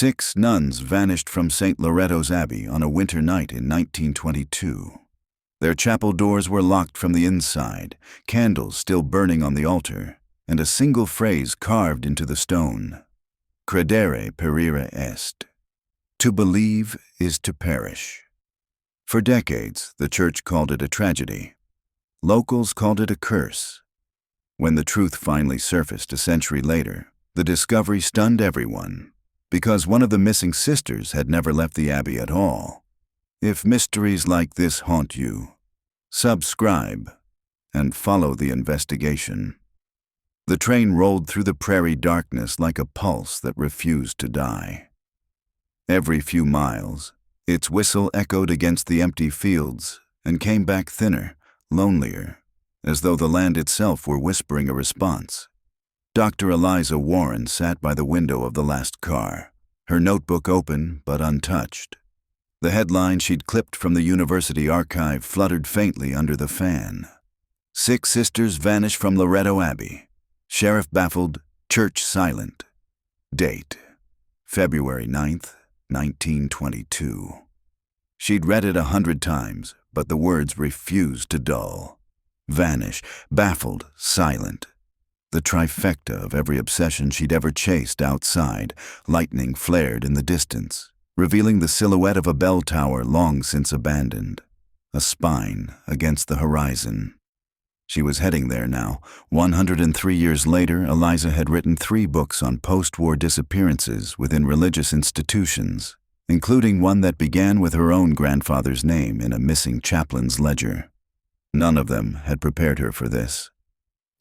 6 nuns vanished from St. Loretto's Abbey on a winter night in 1922. Their chapel doors were locked from the inside, candles still burning on the altar, and a single phrase carved into the stone: Credere, perire est. To believe is to perish. For decades, the church called it a tragedy. Locals called it a curse. When the truth finally surfaced a century later, the discovery stunned everyone, because one of the missing sisters had never left the Abbey at all. If mysteries like this haunt you, subscribe and follow the investigation. The train rolled through the prairie darkness like a pulse that refused to die. Every few miles, its whistle echoed against the empty fields and came back thinner, lonelier, as though the land itself were whispering a response. Dr. Eliza Warren sat by the window of the last car, her notebook open but untouched. The headline she'd clipped from the university archive fluttered faintly under the fan. 6 sisters vanish from Loretto Abbey. Sheriff baffled, church silent. Date: February 9th, 1922. She'd read it 100 times, but the words refused to dull. Vanish, baffled, silent. The trifecta of every obsession she'd ever chased outside. Lightning flared in the distance, revealing the silhouette of a bell tower long since abandoned, a spine against the horizon. She was heading there now. 103 years later, Eliza had written 3 books on post-war disappearances within religious institutions, including one that began with her own grandfather's name in a missing chaplain's ledger. None of them had prepared her for this.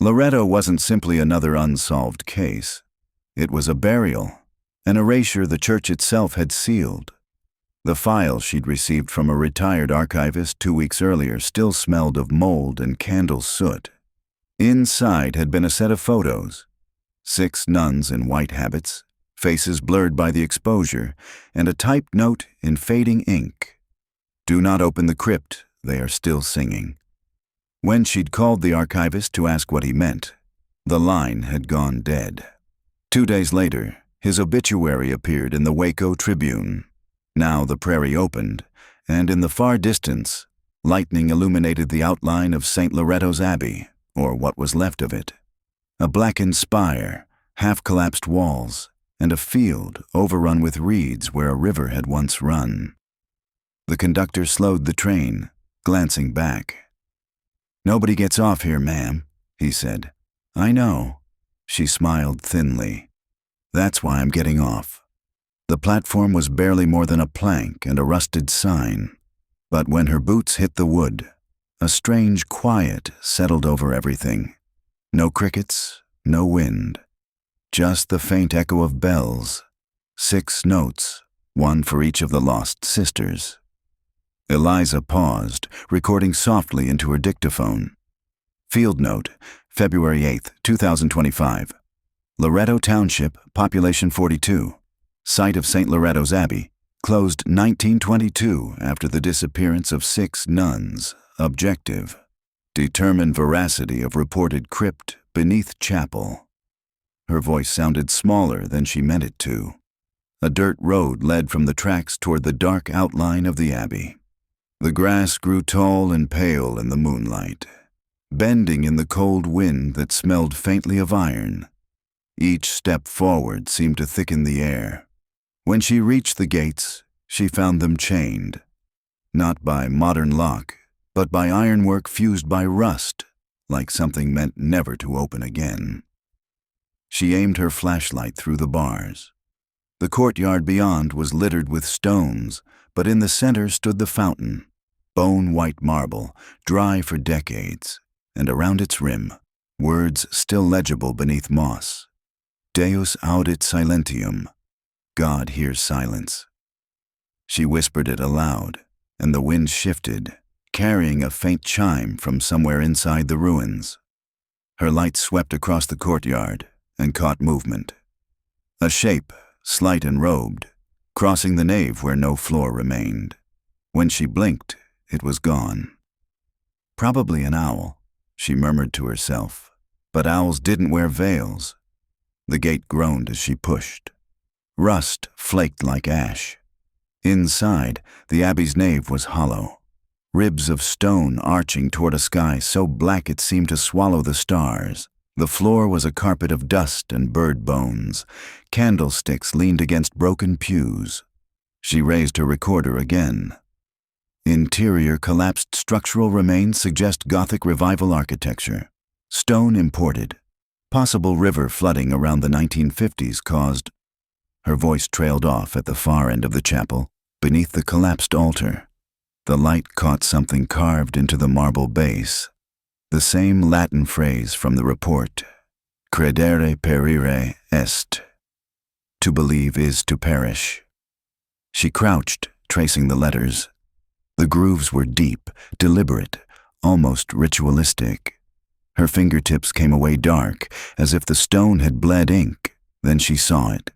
Loretto wasn't simply another unsolved case. It was a burial, an erasure the church itself had sealed. The file she'd received from a retired archivist 2 weeks earlier still smelled of mold and candle soot. Inside had been a set of photos: 6 nuns in white habits, faces blurred by the exposure, and a typed note in fading ink: "Do not open the crypt, they are still singing." When she'd called the archivist to ask what he meant, the line had gone dead. 2 days later, his obituary appeared in the Waco Tribune. Now the prairie opened, and in the far distance, lightning illuminated the outline of St. Loretto's Abbey, or what was left of it. A blackened spire, half-collapsed walls, and a field overrun with reeds where a river had once run. The conductor slowed the train, glancing back. "Nobody gets off here, ma'am," he said. "I know." She smiled thinly. "That's why I'm getting off." The platform was barely more than a plank and a rusted sign, but when her boots hit the wood, a strange quiet settled over everything. No crickets, no wind, just the faint echo of bells. 6 notes, one for each of the lost sisters. Eliza paused, recording softly into her dictaphone. Field note, February 8th, 2025. Loretto Township, population 42. Site of St. Loretto's Abbey, closed 1922 after the disappearance of 6 nuns. Objective: determine veracity of reported crypt beneath chapel. Her voice sounded smaller than she meant it to. A dirt road led from the tracks toward the dark outline of the Abbey. The grass grew tall and pale in the moonlight, bending in the cold wind that smelled faintly of iron. Each step forward seemed to thicken the air. When she reached the gates, she found them chained, not by modern lock, but by ironwork fused by rust, like something meant never to open again. She aimed her flashlight through the bars. The courtyard beyond was littered with stones, but in the center stood the fountain, bone-white marble, dry for decades, and around its rim, words still legible beneath moss: Deus audit silentium, God hears silence. She whispered it aloud, and the wind shifted, carrying a faint chime from somewhere inside the ruins. Her light swept across the courtyard and caught movement. A shape, slight and robed, crossing the nave where no floor remained. When she blinked, it was gone. Probably an owl, she murmured to herself, but owls didn't wear veils. The gate groaned as she pushed. Rust flaked like ash. Inside, the abbey's nave was hollow. Ribs of stone arching toward a sky so black it seemed to swallow the stars. The floor was a carpet of dust and bird bones. Candlesticks leaned against broken pews. She raised her recorder again. Interior collapsed structural remains suggest Gothic revival architecture. Stone imported. Possible river flooding around the 1950s caused... Her voice trailed off at the far end of the chapel, beneath the collapsed altar. The light caught something carved into the marble base. The same Latin phrase from the report. Credere perire est. To believe is to perish. She crouched, tracing the letters. The grooves were deep, deliberate, almost ritualistic. Her fingertips came away dark, as if the stone had bled ink. Then she saw it.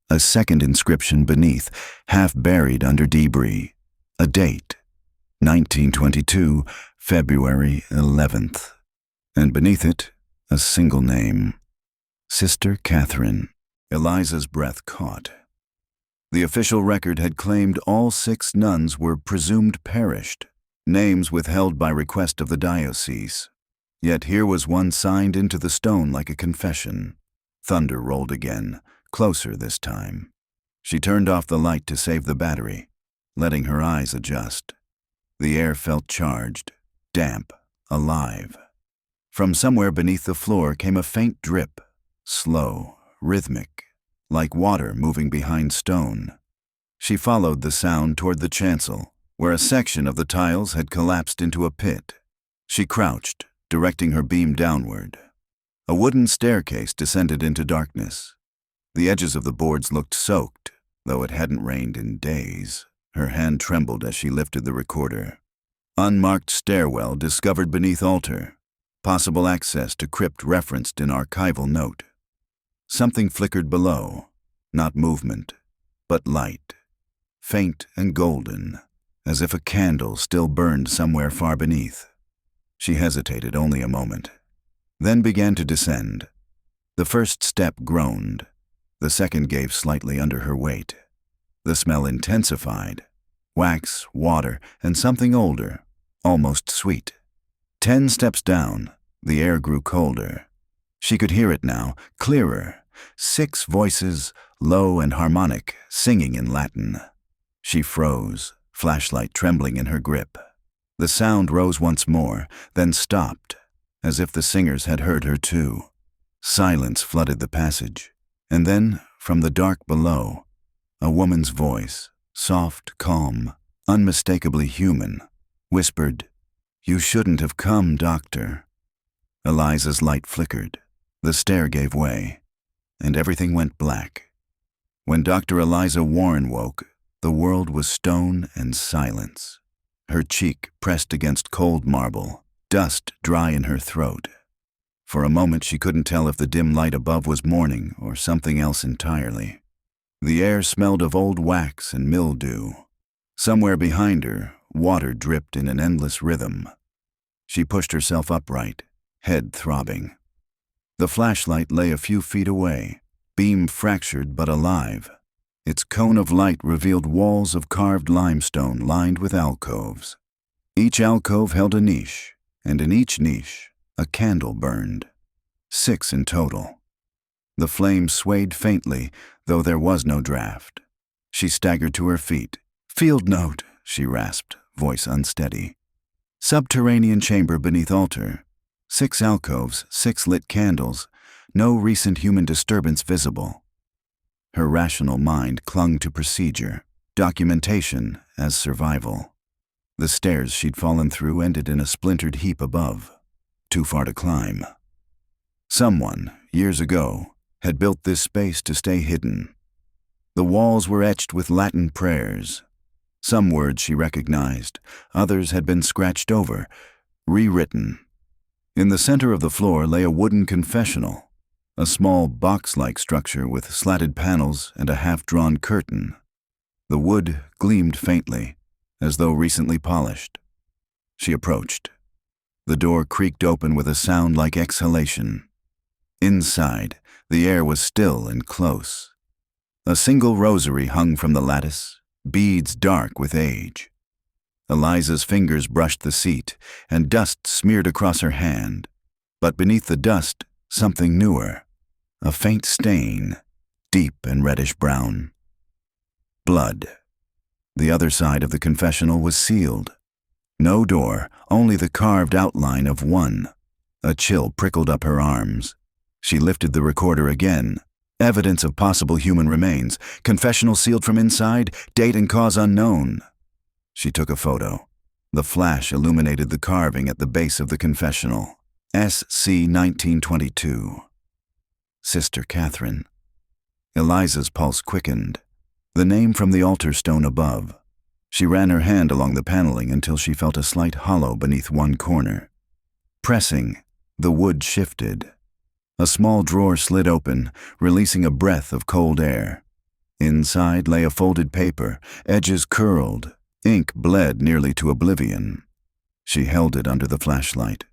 A second inscription beneath, half buried under debris. A date. 1922, February 11th. And beneath it, a single name. Sister Catherine. Eliza's breath caught. The official record had claimed all 6 nuns were presumed perished, names withheld by request of the diocese. Yet here was one signed into the stone like a confession. Thunder rolled again, closer this time. She turned off the light to save the battery, letting her eyes adjust. The air felt charged, damp, alive. From somewhere beneath the floor came a faint drip, slow, rhythmic, like water moving behind stone. She followed the sound toward the chancel, where a section of the tiles had collapsed into a pit. She crouched, directing her beam downward. A wooden staircase descended into darkness. The edges of the boards looked soaked, though it hadn't rained in days. Her hand trembled as she lifted the recorder. Unmarked stairwell discovered beneath altar. Possible access to crypt referenced in archival note. Something flickered below, not movement, but light, faint and golden, as if a candle still burned somewhere far beneath. She hesitated only a moment, then began to descend. The first step groaned. The second gave slightly under her weight. The smell intensified. Wax, water, and something older, almost sweet. 10 steps down, the air grew colder. She could hear it now, clearer. 6 voices, low and harmonic, singing in Latin. She froze, flashlight trembling in her grip. The sound rose once more, then stopped, as if the singers had heard her too. Silence flooded the passage, and then, from the dark below, a woman's voice, soft, calm, unmistakably human, whispered, "You shouldn't have come, Doctor." Eliza's light flickered. The stair gave way, and everything went black. When Dr. Eliza Warren woke, the world was stone and silence. Her cheek pressed against cold marble, dust dry in her throat. For a moment she couldn't tell if the dim light above was morning or something else entirely. The air smelled of old wax and mildew. Somewhere behind her, water dripped in an endless rhythm. She pushed herself upright, head throbbing. The flashlight lay a few feet away, beam fractured but alive. Its cone of light revealed walls of carved limestone lined with alcoves. Each alcove held a niche, and in each niche, a candle burned. 6 in total. The flame swayed faintly, though there was no draft. She staggered to her feet. "Field note," she rasped, voice unsteady. Subterranean chamber beneath altar. 6 alcoves, 6 lit candles, no recent human disturbance visible. Her rational mind clung to procedure, documentation as survival. The stairs she'd fallen through ended in a splintered heap above, too far to climb. Someone, years ago, had built this space to stay hidden. The walls were etched with Latin prayers. Some words she recognized, others had been scratched over, rewritten. In the center of the floor lay a wooden confessional, a small box-like structure with slatted panels and a half-drawn curtain. The wood gleamed faintly, as though recently polished. She approached. The door creaked open with a sound like exhalation. Inside, the air was still and close. A single rosary hung from the lattice, beads dark with age. Eliza's fingers brushed the seat, and dust smeared across her hand. But beneath the dust, something newer. A faint stain, deep and reddish-brown. Blood. The other side of the confessional was sealed. No door, only the carved outline of one. A chill prickled up her arms. She lifted the recorder again. Evidence of possible human remains. Confessional sealed from inside, date and cause unknown. She took a photo. The flash illuminated the carving at the base of the confessional. SC 1922. Sister Catherine. Eliza's pulse quickened. The name from the altar stone above. She ran her hand along the paneling until she felt a slight hollow beneath one corner. Pressing, the wood shifted. A small drawer slid open, releasing a breath of cold air. Inside lay a folded paper, edges curled. Ink bled nearly to oblivion. She held it under the flashlight.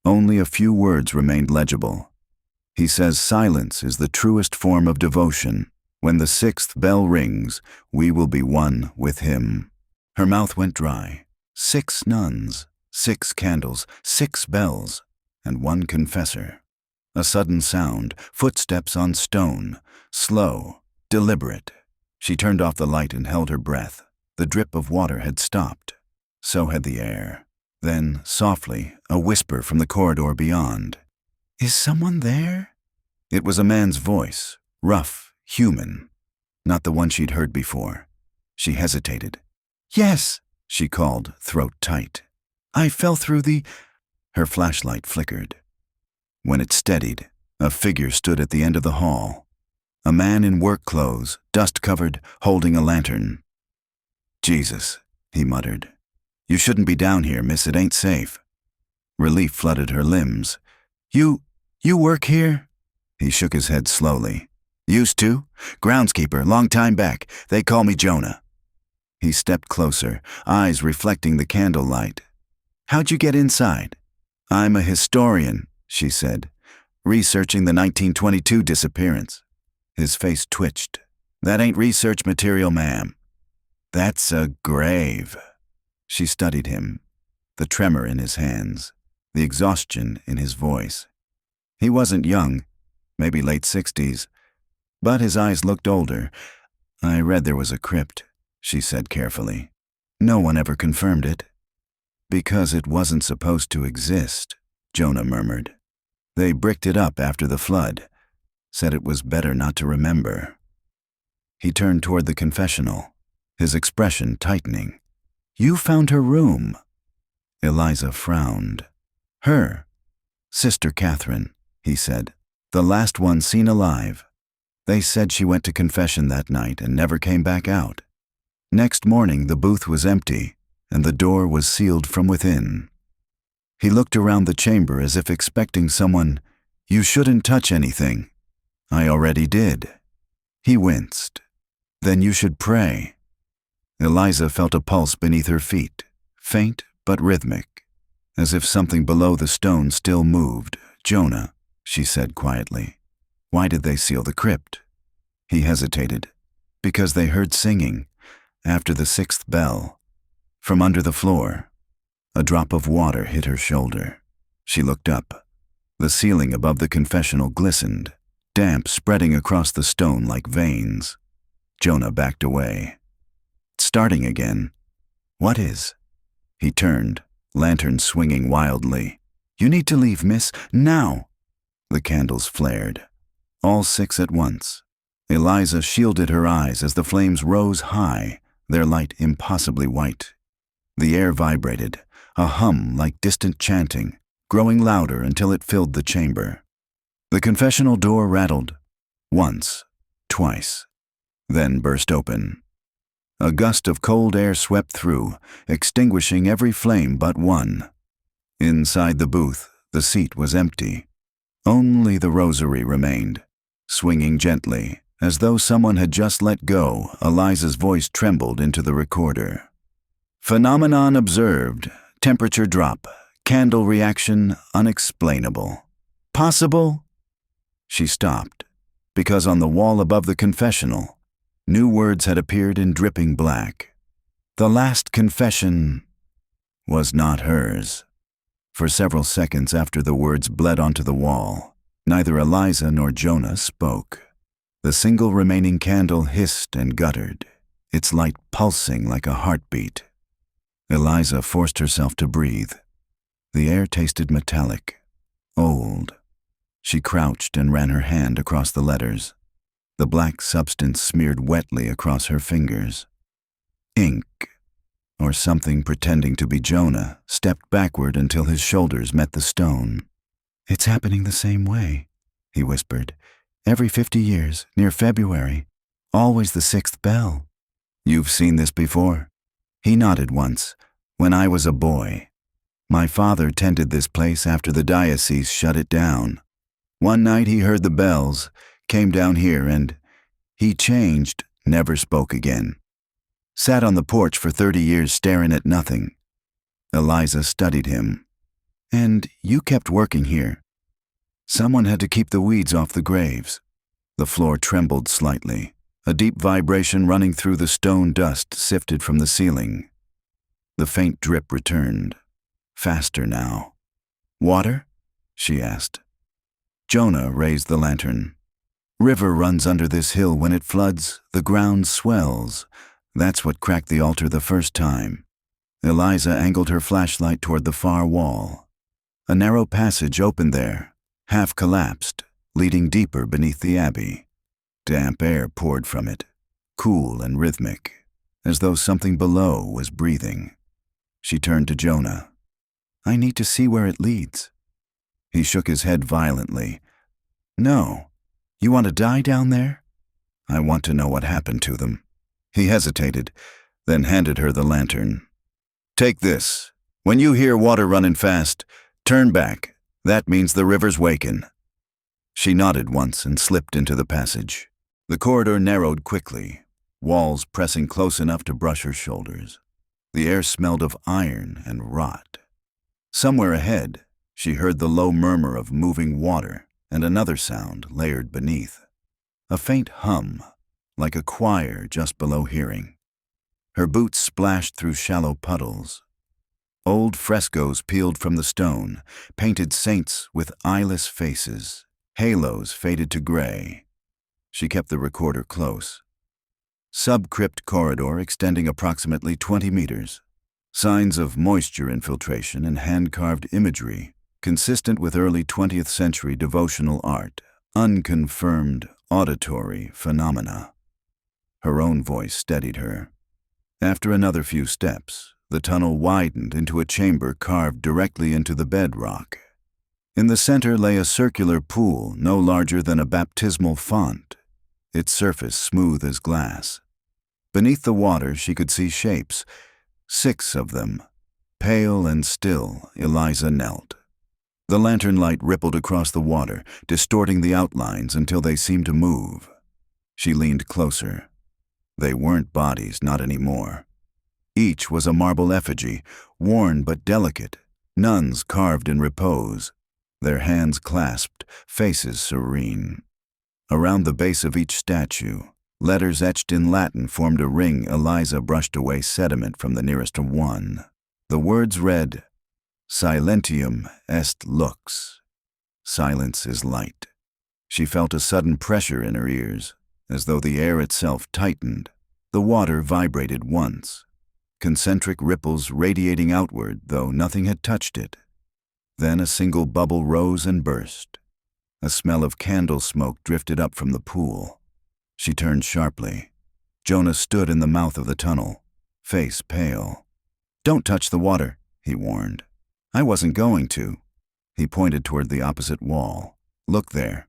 Only a few words remained legible. He says silence is the truest form of devotion. When the 6th bell rings, we will be one with him. Her mouth went dry. 6 nuns, 6 candles, 6 bells, and 1 confessor. A sudden sound, footsteps on stone, slow, deliberate. She turned off the light and held her breath. The drip of water had stopped. So had the air. Then, softly, a whisper from the corridor beyond. "Is someone there?" It was a man's voice, rough, human, not the one she'd heard before. She hesitated. "Yes," she called, throat tight. "I fell through the—" Her flashlight flickered. When it steadied, a figure stood at the end of the hall. A man in work clothes, dust-covered, holding a lantern. "Jesus," he muttered. "You shouldn't be down here, miss. It ain't safe." Relief flooded her limbs. You work here?" He shook his head slowly. "Used to. Groundskeeper, long time back. They call me Jonah." He stepped closer, eyes reflecting the candlelight. "How'd you get inside?" "I'm a historian," she said, "researching the 1922 disappearance." His face twitched. "That ain't research material, ma'am." "That's a grave." She studied him, the tremor in his hands, the exhaustion in his voice. He wasn't young, maybe late 60s, but his eyes looked older. "I read there was a crypt," she said carefully. "No one ever confirmed it." "Because it wasn't supposed to exist," Jonah murmured. "They bricked it up after the flood, said it was better not to remember." He turned toward the confessional, his expression tightening. "You found her room." Eliza frowned. "Her? Sister Catherine," he said. "The last one seen alive. They said she went to confession that night and never came back out. Next morning the booth was empty, and the door was sealed from within." He looked around the chamber as if expecting someone. "You shouldn't touch anything." "I already did." He winced. "Then you should pray." Eliza felt a pulse beneath her feet, faint but rhythmic, as if something below the stone still moved. "Jonah," she said quietly, "why did they seal the crypt?" He hesitated. "Because they heard singing, after the 6th bell, from under the floor." A drop of water hit her shoulder. She looked up. The ceiling above the confessional glistened, damp spreading across the stone like veins. Jonah backed away. "Starting again." "What is?" He turned, lantern swinging wildly. "You need to leave, miss, now." The candles flared, all 6 at once. Eliza shielded her eyes as the flames rose high, their light impossibly white. The air vibrated, a hum like distant chanting, growing louder until it filled the chamber. The confessional door rattled, once, twice, then burst open. A gust of cold air swept through, extinguishing every flame but one. Inside the booth, the seat was empty. Only the rosary remained. Swinging gently, as though someone had just let go, Eliza's voice trembled into the recorder. "Phenomenon observed. Temperature drop. Candle reaction unexplainable. Possible?" She stopped, because on the wall above the confessional, New words had appeared in dripping black. The last confession was not hers. For several seconds after the words bled onto the wall, neither Eliza nor Jonah spoke. The single remaining candle hissed and guttered, its light pulsing like a heartbeat. Eliza forced herself to breathe. The air tasted metallic, old. She crouched and ran her hand across the letters. The black substance smeared wetly across her fingers. Ink, or something pretending to be Jonah, stepped backward until his shoulders met the stone. "It's happening the same way," he whispered. "Every 50 years, near February. Always the 6th bell." "You've seen this before?" He nodded once. "When I was a boy. My father tended this place after the diocese shut it down. One night he heard the bells, came down here, and he changed, never spoke again. Sat on the porch for 30 years staring at nothing." Eliza studied him. "And you kept working here?" "Someone had to keep the weeds off the graves." The floor trembled slightly. A deep vibration running through the stone dust sifted from the ceiling. The faint drip returned. Faster now. "Water?" she asked. Jonah raised the lantern. "River runs under this hill. When it floods, the ground swells. That's what cracked the altar the first time." Eliza angled her flashlight toward the far wall. A narrow passage opened there, half collapsed, leading deeper beneath the Abbey. Damp air poured from it, cool and rhythmic, as though something below was breathing. She turned to Jonah. "I need to see where it leads." He shook his head violently. "No. You want to die down there?" "I want to know what happened to them." He hesitated, then handed her the lantern. "Take this. When you hear water running fast, turn back. That means the river's waking." She nodded once and slipped into the passage. The corridor narrowed quickly, walls pressing close enough to brush her shoulders. The air smelled of iron and rot. Somewhere ahead, she heard the low murmur of moving water and another sound layered beneath. A faint hum, like a choir just below hearing. Her boots splashed through shallow puddles. Old frescoes peeled from the stone, painted saints with eyeless faces. Halos faded to gray. She kept the recorder close. Sub-crypt corridor extending approximately 20 meters. Signs of moisture infiltration and hand-carved imagery, consistent with early 20th century devotional art. Unconfirmed auditory phenomena. Her own voice steadied her. After another few steps, the tunnel widened into a chamber carved directly into the bedrock. In the center lay a circular pool no larger than a baptismal font, its surface smooth as glass. Beneath the water she could see shapes, 6 of them. Pale and still, Eliza knelt. The lantern light rippled across the water, distorting the outlines until they seemed to move. She leaned closer. They weren't bodies, not anymore. Each was a marble effigy, worn but delicate, nuns carved in repose, their hands clasped, faces serene. Around the base of each statue, letters etched in Latin formed a ring. Eliza brushed away sediment from the nearest one. The words read, "Silentium est lux." Silence is light. She felt a sudden pressure in her ears, as though the air itself tightened. The water vibrated once, concentric ripples radiating outward, though nothing had touched it. Then a single bubble rose and burst. A smell of candle smoke drifted up from the pool. She turned sharply. Jonah stood in the mouth of the tunnel, face pale. "Don't touch the water," he warned. "I wasn't going to." He pointed toward the opposite wall. "Look there."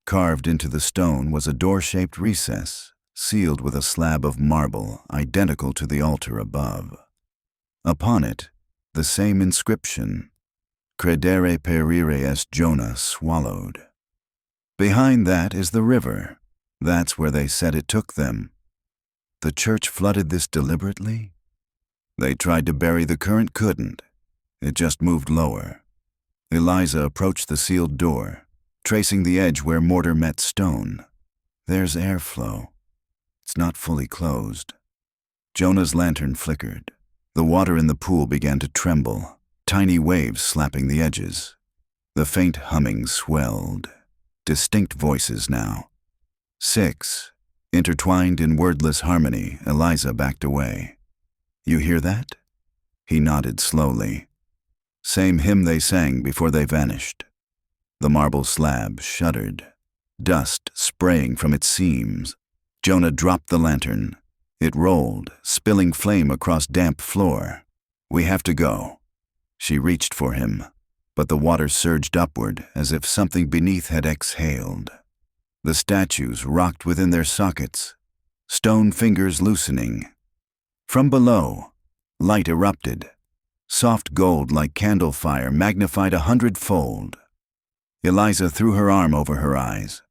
Carved into the stone was a door-shaped recess, sealed with a slab of marble identical to the altar above. Upon it, the same inscription, "Credere perire." As Jonah swallowed. Behind that is the river. That's where they said it took them. The church flooded this deliberately? They tried to bury the current, couldn't. It just moved lower. Eliza approached the sealed door, tracing the edge where mortar met stone. There's airflow. It's not fully closed. Jonah's lantern flickered. The water in the pool began to tremble, tiny waves slapping the edges. The faint humming swelled. Distinct voices now. 6. Intertwined in wordless harmony, Eliza backed away. You hear that? He nodded slowly. Same hymn they sang before they vanished. The marble slab shuddered, dust spraying from its seams. Jonah dropped the lantern. It rolled, spilling flame across damp floor. We have to go. She reached for him, but the water surged upward as if something beneath had exhaled. The statues rocked within their sockets, stone fingers loosening. From below, light erupted, soft gold like candle fire magnified 100-fold. Eliza threw her arm over her eyes.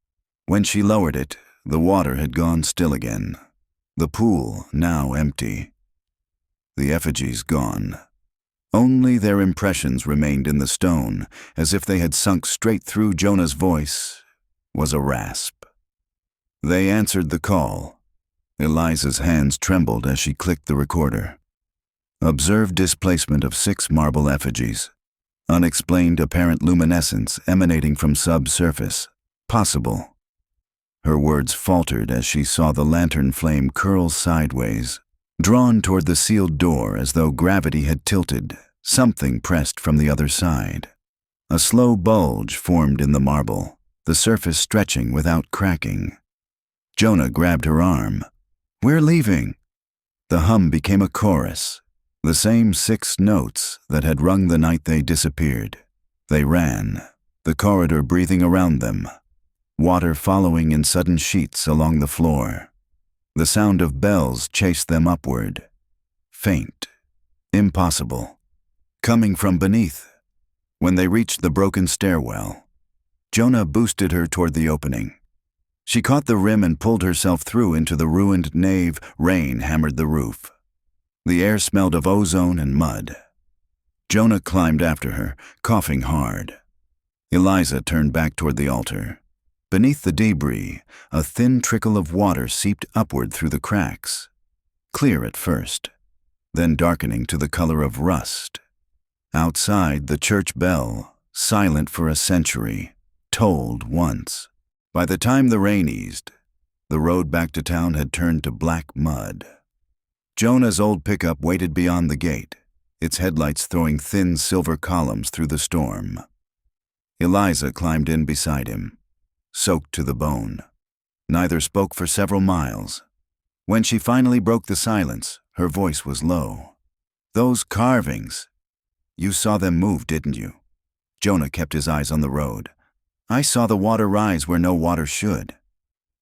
When she lowered it, the water had gone still again. The pool now empty. The effigies gone. Only their impressions remained in the stone, as if they had sunk straight through. Jonah's voice was a rasp. They answered the call. Eliza's hands trembled as she clicked the recorder. Observed displacement of 6 marble effigies. Unexplained apparent luminescence emanating from subsurface. Possible. Her words faltered as she saw the lantern flame curl sideways, drawn toward the sealed door as though gravity had tilted. Something pressed from the other side. A slow bulge formed in the marble, the surface stretching without cracking. Jonah grabbed her arm. We're leaving. The hum became a chorus, the same 6 notes that had rung the night they disappeared. They ran, the corridor breathing around them, water following in sudden sheets along the floor. The sound of bells chased them upward. Faint, impossible, coming from beneath. When they reached the broken stairwell, Jonah boosted her toward the opening. She caught the rim and pulled herself through into the ruined nave. Rain hammered the roof. The air smelled of ozone and mud. Jonah climbed after her, coughing hard. Eliza turned back toward the altar. Beneath the debris, a thin trickle of water seeped upward through the cracks. Clear at first, then darkening to the color of rust. Outside, the church bell, silent for a century, tolled once. By the time the rain eased, the road back to town had turned to black mud. Jonah's old pickup waited beyond the gate, its headlights throwing thin silver columns through the storm. Eliza climbed in beside him, soaked to the bone. Neither spoke for several miles. When she finally broke the silence, her voice was low. Those carvings, you saw them move, didn't you? Jonah kept his eyes on the road. I saw the water rise where no water should.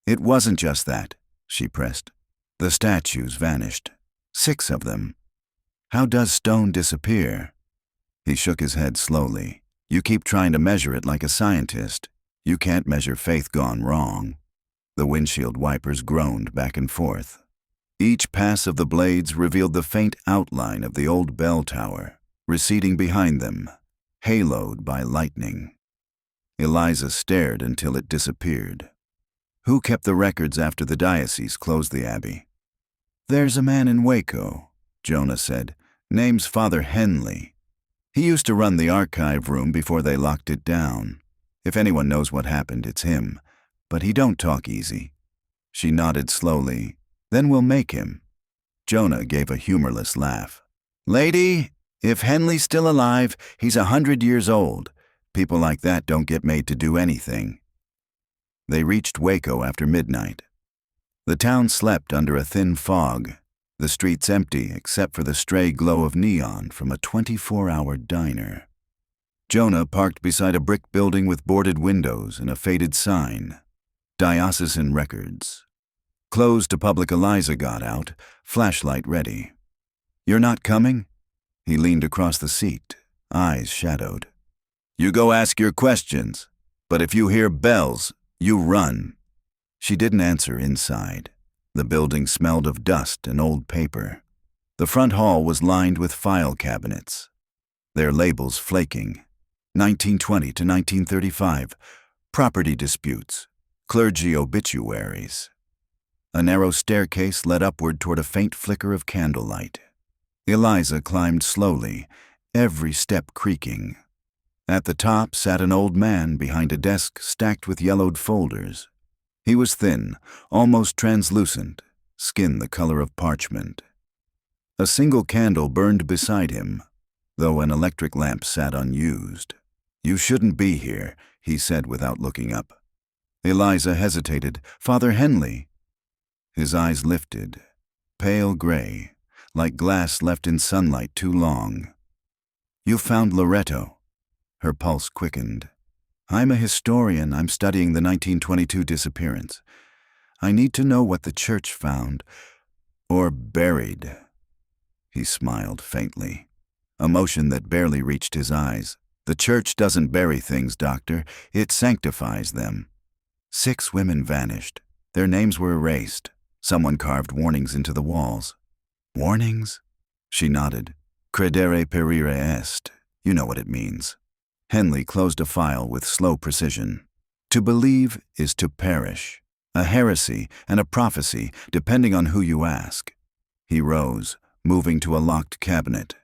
It wasn't just that, she pressed. The statues vanished. 6 of them. How does stone disappear? He shook his head slowly. You keep trying to measure it like a scientist. You can't measure faith gone wrong. The windshield wipers groaned back and forth. Each pass of the blades revealed the faint outline of the old bell tower, receding behind them, haloed by lightning. Eliza stared until it disappeared. Who kept the records after the diocese closed the Abbey? There's a man in Waco, Jonah said. Name's Father Henley. He used to run the archive room before they locked it down. If anyone knows what happened, it's him. But he don't talk easy. She nodded slowly. Then we'll make him. Jonah gave a humorless laugh. Lady, if Henley's still alive, he's 100 years old. People like that don't get made to do anything. They reached Waco after midnight. The town slept under a thin fog, the streets empty except for the stray glow of neon from a 24-hour diner. Jonah parked beside a brick building with boarded windows and a faded sign, Diocesan Records. Closed to public. Eliza got out, flashlight ready. You're not coming? He leaned across the seat, eyes shadowed. You go ask your questions, but if you hear bells, you run. She didn't answer inside. The building smelled of dust and old paper. The front hall was lined with file cabinets, their labels flaking. 1920 to 1935, property disputes, clergy obituaries. A narrow staircase led upward toward a faint flicker of candlelight. Eliza climbed slowly, every step creaking. At the top sat an old man behind a desk stacked with yellowed folders. He was thin, almost translucent, skin the color of parchment. A single candle burned beside him, though an electric lamp sat unused. "You shouldn't be here," he said without looking up. Eliza hesitated. "Father Henley." His eyes lifted, pale gray, like glass left in sunlight too long. "You found Loretto." Her pulse quickened. "I'm a historian. I'm studying the 1922 disappearance. I need to know what the church found, or buried." He smiled faintly, a motion that barely reached his eyes. "The church doesn't bury things, Doctor. It sanctifies them." 6 women vanished. Their names were erased. Someone carved warnings into the walls. "Warnings?" She nodded. "Credere, perire est." You know what it means. Henley closed a file with slow precision. To believe is to perish. A heresy and a prophecy, depending on who you ask. He rose, moving to a locked cabinet.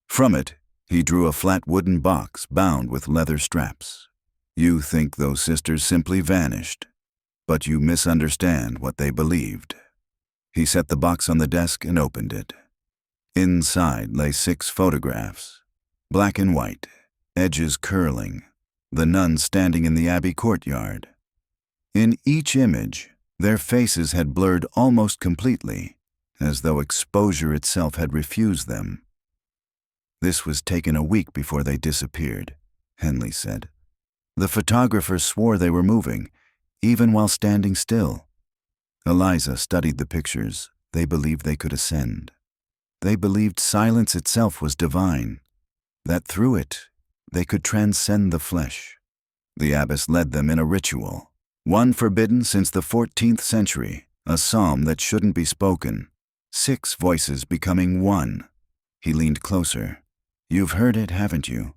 From it, he drew a flat wooden box bound with leather straps. "You think those sisters simply vanished, but you misunderstand what they believed." He set the box on the desk and opened it. Inside lay 6 photographs, black and white, edges curling, the nuns standing in the Abbey courtyard. In each image, their faces had blurred almost completely, as though exposure itself had refused them. "This was taken a week before they disappeared," Henley said. "The photographers swore they were moving, even while standing still." Eliza studied the pictures. They believed they could ascend. They believed silence itself was divine, that through it, they could transcend the flesh. The abbess led them in a ritual, one forbidden since the 14th century, a psalm that shouldn't be spoken. 6 voices becoming one. He leaned closer. "You've heard it, haven't you?"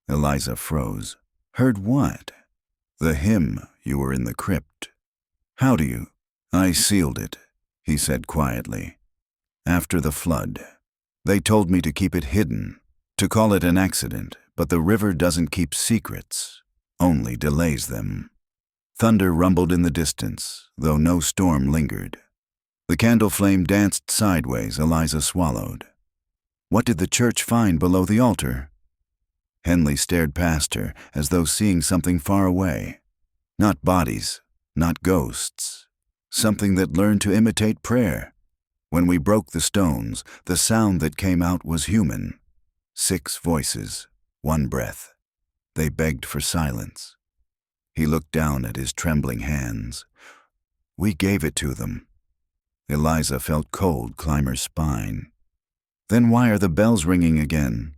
Eliza froze. "Heard what?" "The hymn you were in the crypt." "How do you?" "I sealed it," he said quietly. "After the flood. They told me to keep it hidden, to call it an accident, but the river doesn't keep secrets, only delays them." Thunder rumbled in the distance, though no storm lingered. The candle flame danced sideways. Eliza swallowed. "What did the church find below the altar?" Henley stared past her, as though seeing something far away. Not bodies, not ghosts. Something that learned to imitate prayer. When we broke the stones, the sound that came out was human. 6 voices, 1 breath. They begged for silence. He looked down at his trembling hands. "We gave it to them." Eliza felt cold climb her spine. "Then why are the bells ringing again?"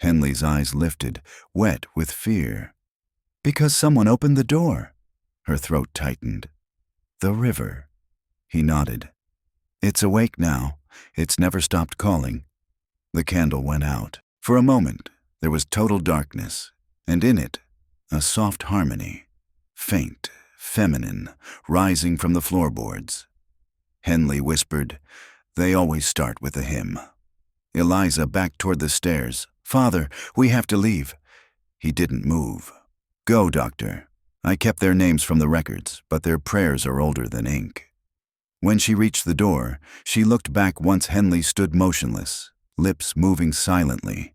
Henley's eyes lifted, wet with fear. "Because someone opened the door." Her throat tightened. "The river." He nodded. "It's awake now. It's never stopped calling." The candle went out. For a moment, there was total darkness, and in it, a soft harmony, faint, feminine, rising from the floorboards. Henley whispered, "They always start with a hymn." Eliza backed toward the stairs. "Father, we have to leave." He didn't move. "Go, Doctor. I kept their names from the records, but their prayers are older than ink." When she reached the door, she looked back once Henley stood motionless, lips moving silently,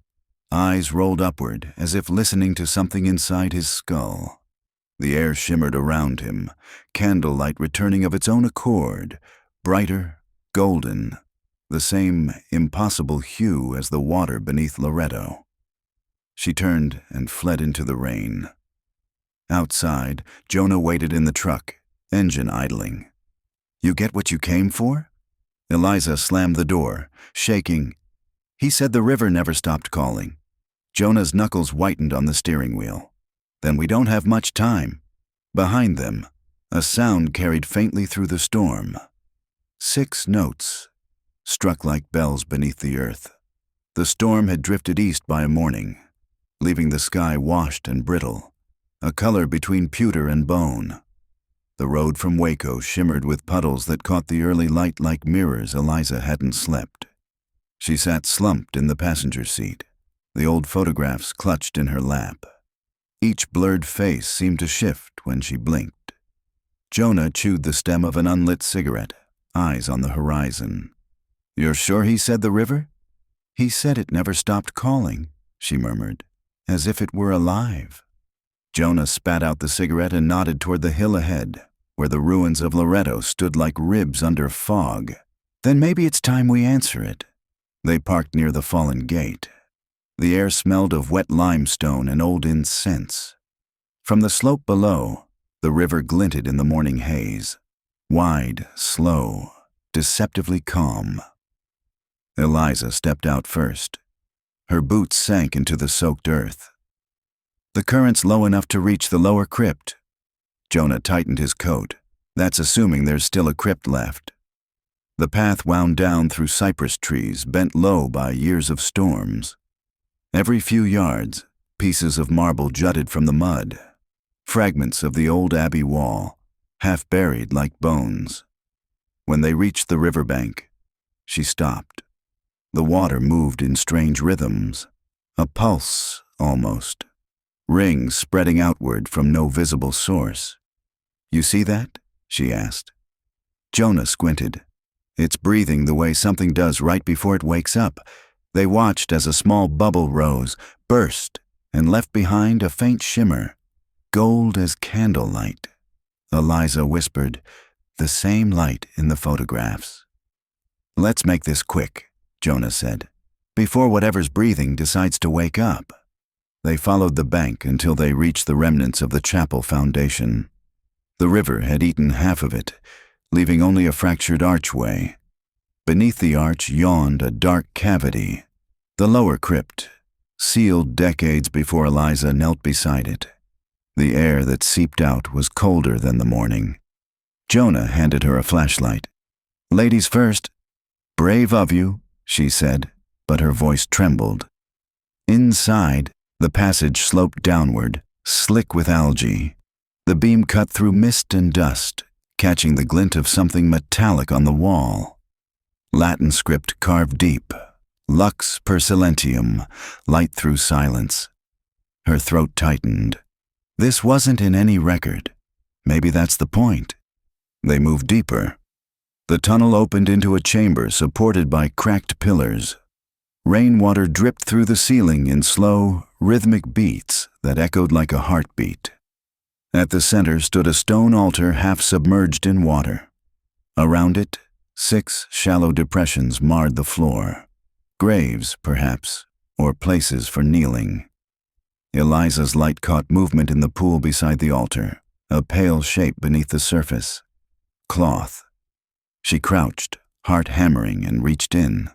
eyes rolled upward as if listening to something inside his skull. The air shimmered around him, candlelight returning of its own accord, brighter, golden, the same impossible hue as the water beneath Loretto. She turned and fled into the rain. Outside, Jonah waited in the truck, engine idling. "You get what you came for?" Eliza slammed the door, shaking. "He said the river never stopped calling." Jonah's knuckles whitened on the steering wheel. "Then we don't have much time." Behind them, a sound carried faintly through the storm. 6 notes, struck like bells beneath the earth. The storm had drifted east by morning, leaving the sky washed and brittle, a color between pewter and bone. The road from Waco shimmered with puddles that caught the early light like mirrors. Eliza hadn't slept. She sat slumped in the passenger seat, the old photographs clutched in her lap. Each blurred face seemed to shift when she blinked. Jonah chewed the stem of an unlit cigarette, eyes on the horizon. "You're sure he said the river?" "He said it never stopped calling," she murmured, as if it were alive. Jonah spat out the cigarette and nodded toward the hill ahead, where the ruins of Loretto stood like ribs under fog. "Then maybe it's time we answer it." They parked near the fallen gate. The air smelled of wet limestone and old incense. From the slope below, the river glinted in the morning haze, wide, slow, deceptively calm. Eliza stepped out first. Her boots sank into the soaked earth. "The current's low enough to reach the lower crypt." Jonah tightened his coat. "That's assuming there's still a crypt left." The path wound down through cypress trees, bent low by years of storms. Every few yards, pieces of marble jutted from the mud, fragments of the old Abbey wall, half buried like bones. When they reached the riverbank, she stopped. The water moved in strange rhythms, a pulse almost, rings spreading outward from no visible source. "You see that?" she asked. Jonah squinted. "It's breathing the way something does right before it wakes up." They watched as a small bubble rose, burst, and left behind a faint shimmer, gold as candlelight. Eliza whispered, "The same light in the photographs." "Let's make this quick," Jonah said, "before whatever's breathing decides to wake up." They followed the bank until they reached the remnants of the chapel foundation. The river had eaten half of it, leaving only a fractured archway. Beneath the arch yawned a dark cavity, the lower crypt, sealed decades before Eliza knelt beside it. The air that seeped out was colder than the morning. Jonah handed her a flashlight. "Ladies first." "Brave of you," she said, but her voice trembled. Inside, the passage sloped downward, slick with algae. The beam cut through mist and dust, catching the glint of something metallic on the wall. Latin script carved deep, lux per silentium, light through silence. Her throat tightened. This wasn't in any record. Maybe that's the point. They moved deeper. The tunnel opened into a chamber supported by cracked pillars. Rainwater dripped through the ceiling in slow, rhythmic beats that echoed like a heartbeat. At the center stood a stone altar half submerged in water. Around it, 6 shallow depressions marred the floor. Graves, perhaps, or places for kneeling. Eliza's light caught movement in the pool beside the altar, a pale shape beneath the surface. Cloth. She crouched, heart hammering, and reached in.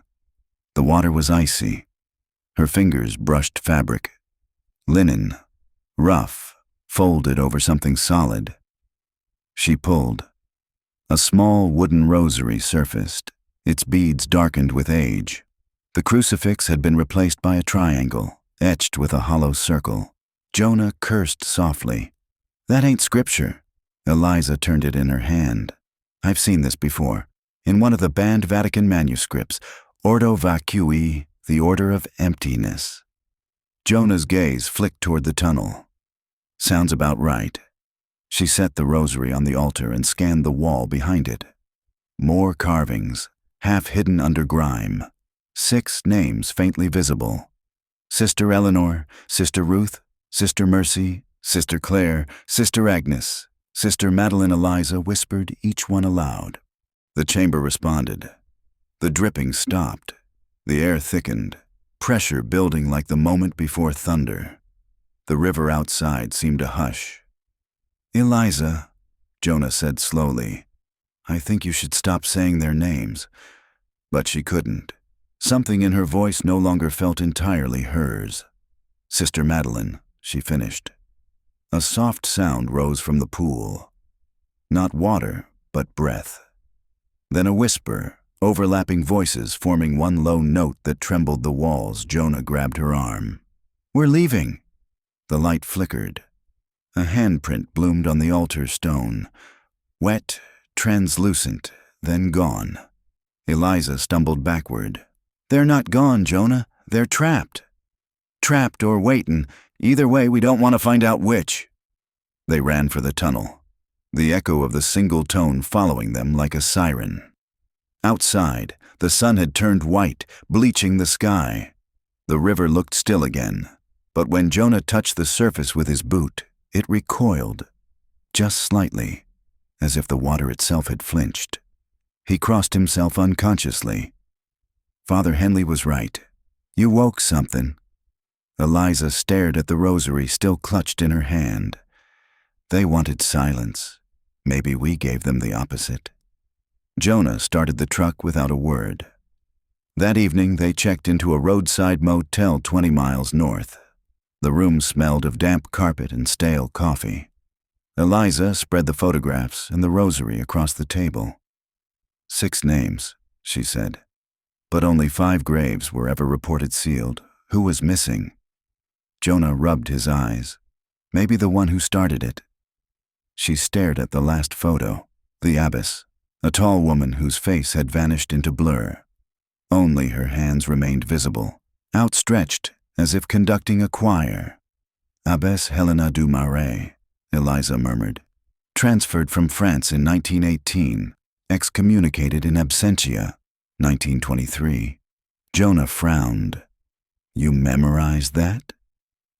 The water was icy. Her fingers brushed fabric. Linen, rough, folded over something solid. She pulled. A small wooden rosary surfaced, its beads darkened with age. The crucifix had been replaced by a triangle, etched with a hollow circle. Jonah cursed softly. "That ain't scripture." Eliza turned it in her hand. "I've seen this before. In one of the banned Vatican manuscripts, Ordo Vacui, the Order of Emptiness." Jonah's gaze flicked toward the tunnel. "Sounds about right." She set the rosary on the altar and scanned the wall behind it. More carvings, half hidden under grime. 6 names faintly visible. Sister Eleanor, Sister Ruth, Sister Mercy, Sister Claire, Sister Agnes, Sister Madeline. Eliza whispered each one aloud. The chamber responded. The dripping stopped. The air thickened, pressure building like the moment before thunder. The river outside seemed to hush. "Eliza," Jonah said slowly, "I think you should stop saying their names." But she couldn't. Something in her voice no longer felt entirely hers. "Sister Madeline," she finished. A soft sound rose from the pool. Not water, but breath. Then a whisper, overlapping voices forming one low note that trembled the walls. Jonah grabbed her arm. "We're leaving." The light flickered. A handprint bloomed on the altar stone, Wet, translucent, then gone. Eliza stumbled backward. "They're not gone, Jonah. They're trapped." "Trapped or waitin'. Either way, we don't want to find out which." They ran for the tunnel, the echo of the single tone following them like a siren. Outside, the sun had turned white, bleaching the sky. The river looked still again, but when Jonah touched the surface with his boot, it recoiled, just slightly, as if the water itself had flinched. He crossed himself unconsciously. Father Henley was right. "You woke something." Eliza stared at the rosary still clutched in her hand. They wanted silence. Maybe we gave them the opposite. Jonah started the truck without a word. That evening, they checked into a roadside motel 20 miles north. The room smelled of damp carpet and stale coffee. Eliza spread the photographs and the rosary across the table. 6 names, she said. But only 5 graves were ever reported sealed. Who was missing? Jonah rubbed his eyes. Maybe the one who started it. She stared at the last photo, the abbess, a tall woman whose face had vanished into blur. Only her hands remained visible, outstretched as if conducting a choir. "Abbess Helena du Marais," Eliza murmured. "Transferred from France in 1918, excommunicated in absentia, 1923. Jonah frowned. "You memorized that?"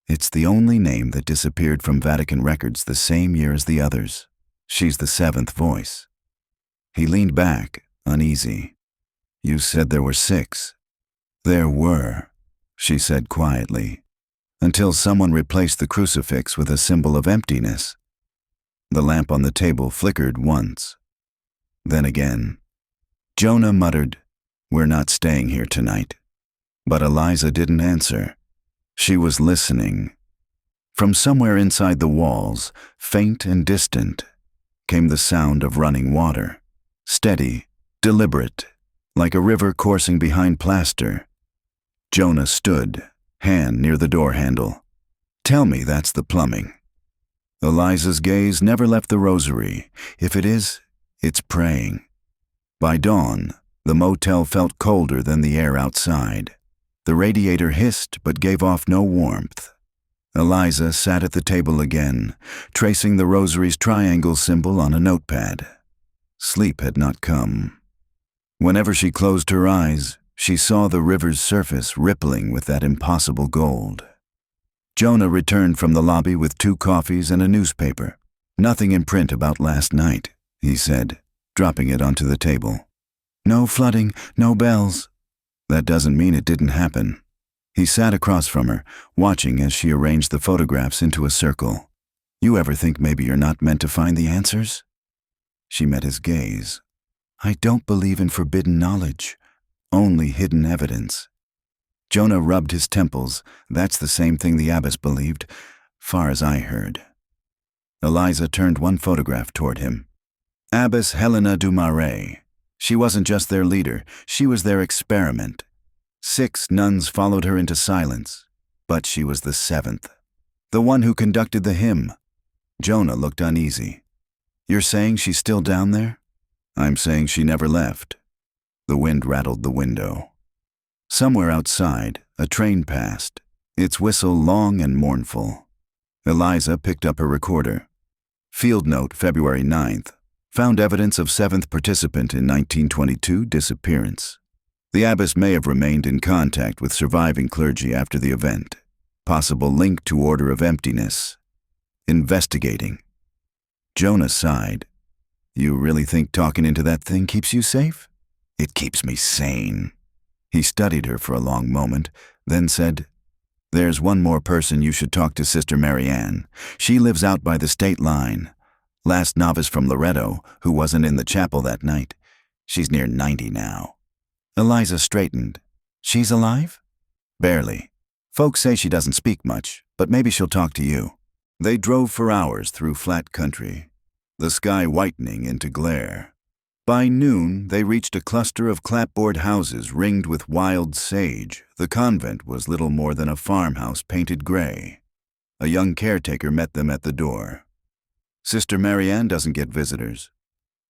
"It's the only name that disappeared from Vatican records the same year as the others. She's the 7th voice." He leaned back, uneasy. "You said there were 6. "There were," she said quietly, "until someone replaced the crucifix with a symbol of emptiness." The lamp on the table flickered once. Then again. Jonah muttered, "We're not staying here tonight." But Eliza didn't answer. She was listening. From somewhere inside the walls, faint and distant, came the sound of running water. Steady, deliberate, like a river coursing behind plaster. Jonah stood, hand near the door handle. "Tell me that's the plumbing." Eliza's gaze never left the rosary. If it is, it's praying. By dawn, the motel felt colder than the air outside. The radiator hissed but gave off no warmth. Eliza sat at the table again, tracing the rosary's triangle symbol on a notepad. Sleep had not come. Whenever she closed her eyes, she saw the river's surface rippling with that impossible gold. Jonah returned from the lobby with 2 coffees and a newspaper. "Nothing in print about last night," he said, dropping it onto the table. "No flooding, no bells." "That doesn't mean it didn't happen." He sat across from her, watching as she arranged the photographs into a circle. "You ever think maybe you're not meant to find the answers?" She met his gaze. "I don't believe in forbidden knowledge, only hidden evidence." Jonah rubbed his temples. "That's the same thing the abbess believed, far as I heard." Eliza turned one photograph toward him. Abbess Helena du Marais. She wasn't just their leader, she was their experiment. 6 nuns followed her into silence, but she was the 7th. The one who conducted the hymn. Jonah looked uneasy. "You're saying she's still down there?" "I'm saying she never left." The wind rattled the window. Somewhere outside, a train passed, its whistle long and mournful. Eliza picked up her recorder. Field note, February 9th. Found evidence of 7th participant in 1922 disappearance. The abbess may have remained in contact with surviving clergy after the event. Possible link to Order of Emptiness. Investigating. Jonah sighed. "You really think talking into that thing keeps you safe?" "It keeps me sane." He studied her for a long moment, then said, "There's one more person you should talk to, Sister Marianne. She lives out by the state line. Last novice from Loretto, who wasn't in the chapel that night. She's near 90 now." Eliza straightened. "She's alive?" "Barely. Folks say she doesn't speak much, but maybe she'll talk to you." They drove for hours through flat country, the sky whitening into glare. By noon, they reached a cluster of clapboard houses ringed with wild sage. The convent was little more than a farmhouse painted gray. A young caretaker met them at the door. "Sister Marianne doesn't get visitors.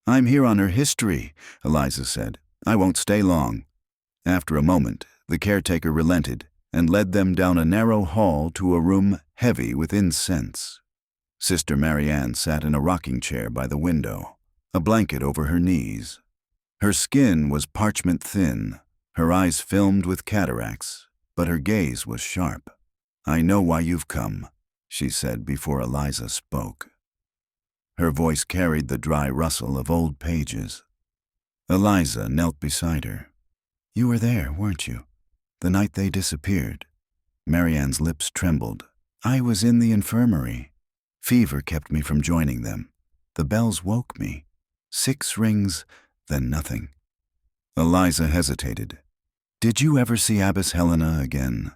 I'm here on her history, Eliza said. I won't stay long. After a moment, the caretaker relented and led them down a narrow hall to a room heavy with incense. Sister Marianne sat in a rocking chair by the window, a blanket over her knees. Her skin was parchment thin, her eyes filmed with cataracts, but her gaze was sharp. I know why you've come, she said before Eliza spoke. Her voice carried the dry rustle of old pages. Eliza knelt beside her. You were there, weren't you? The night they disappeared. Marianne's lips trembled. I was in the infirmary. Fever kept me from joining them. The bells woke me. 6 rings, then nothing. Eliza hesitated. Did you ever see Abbess Helena again?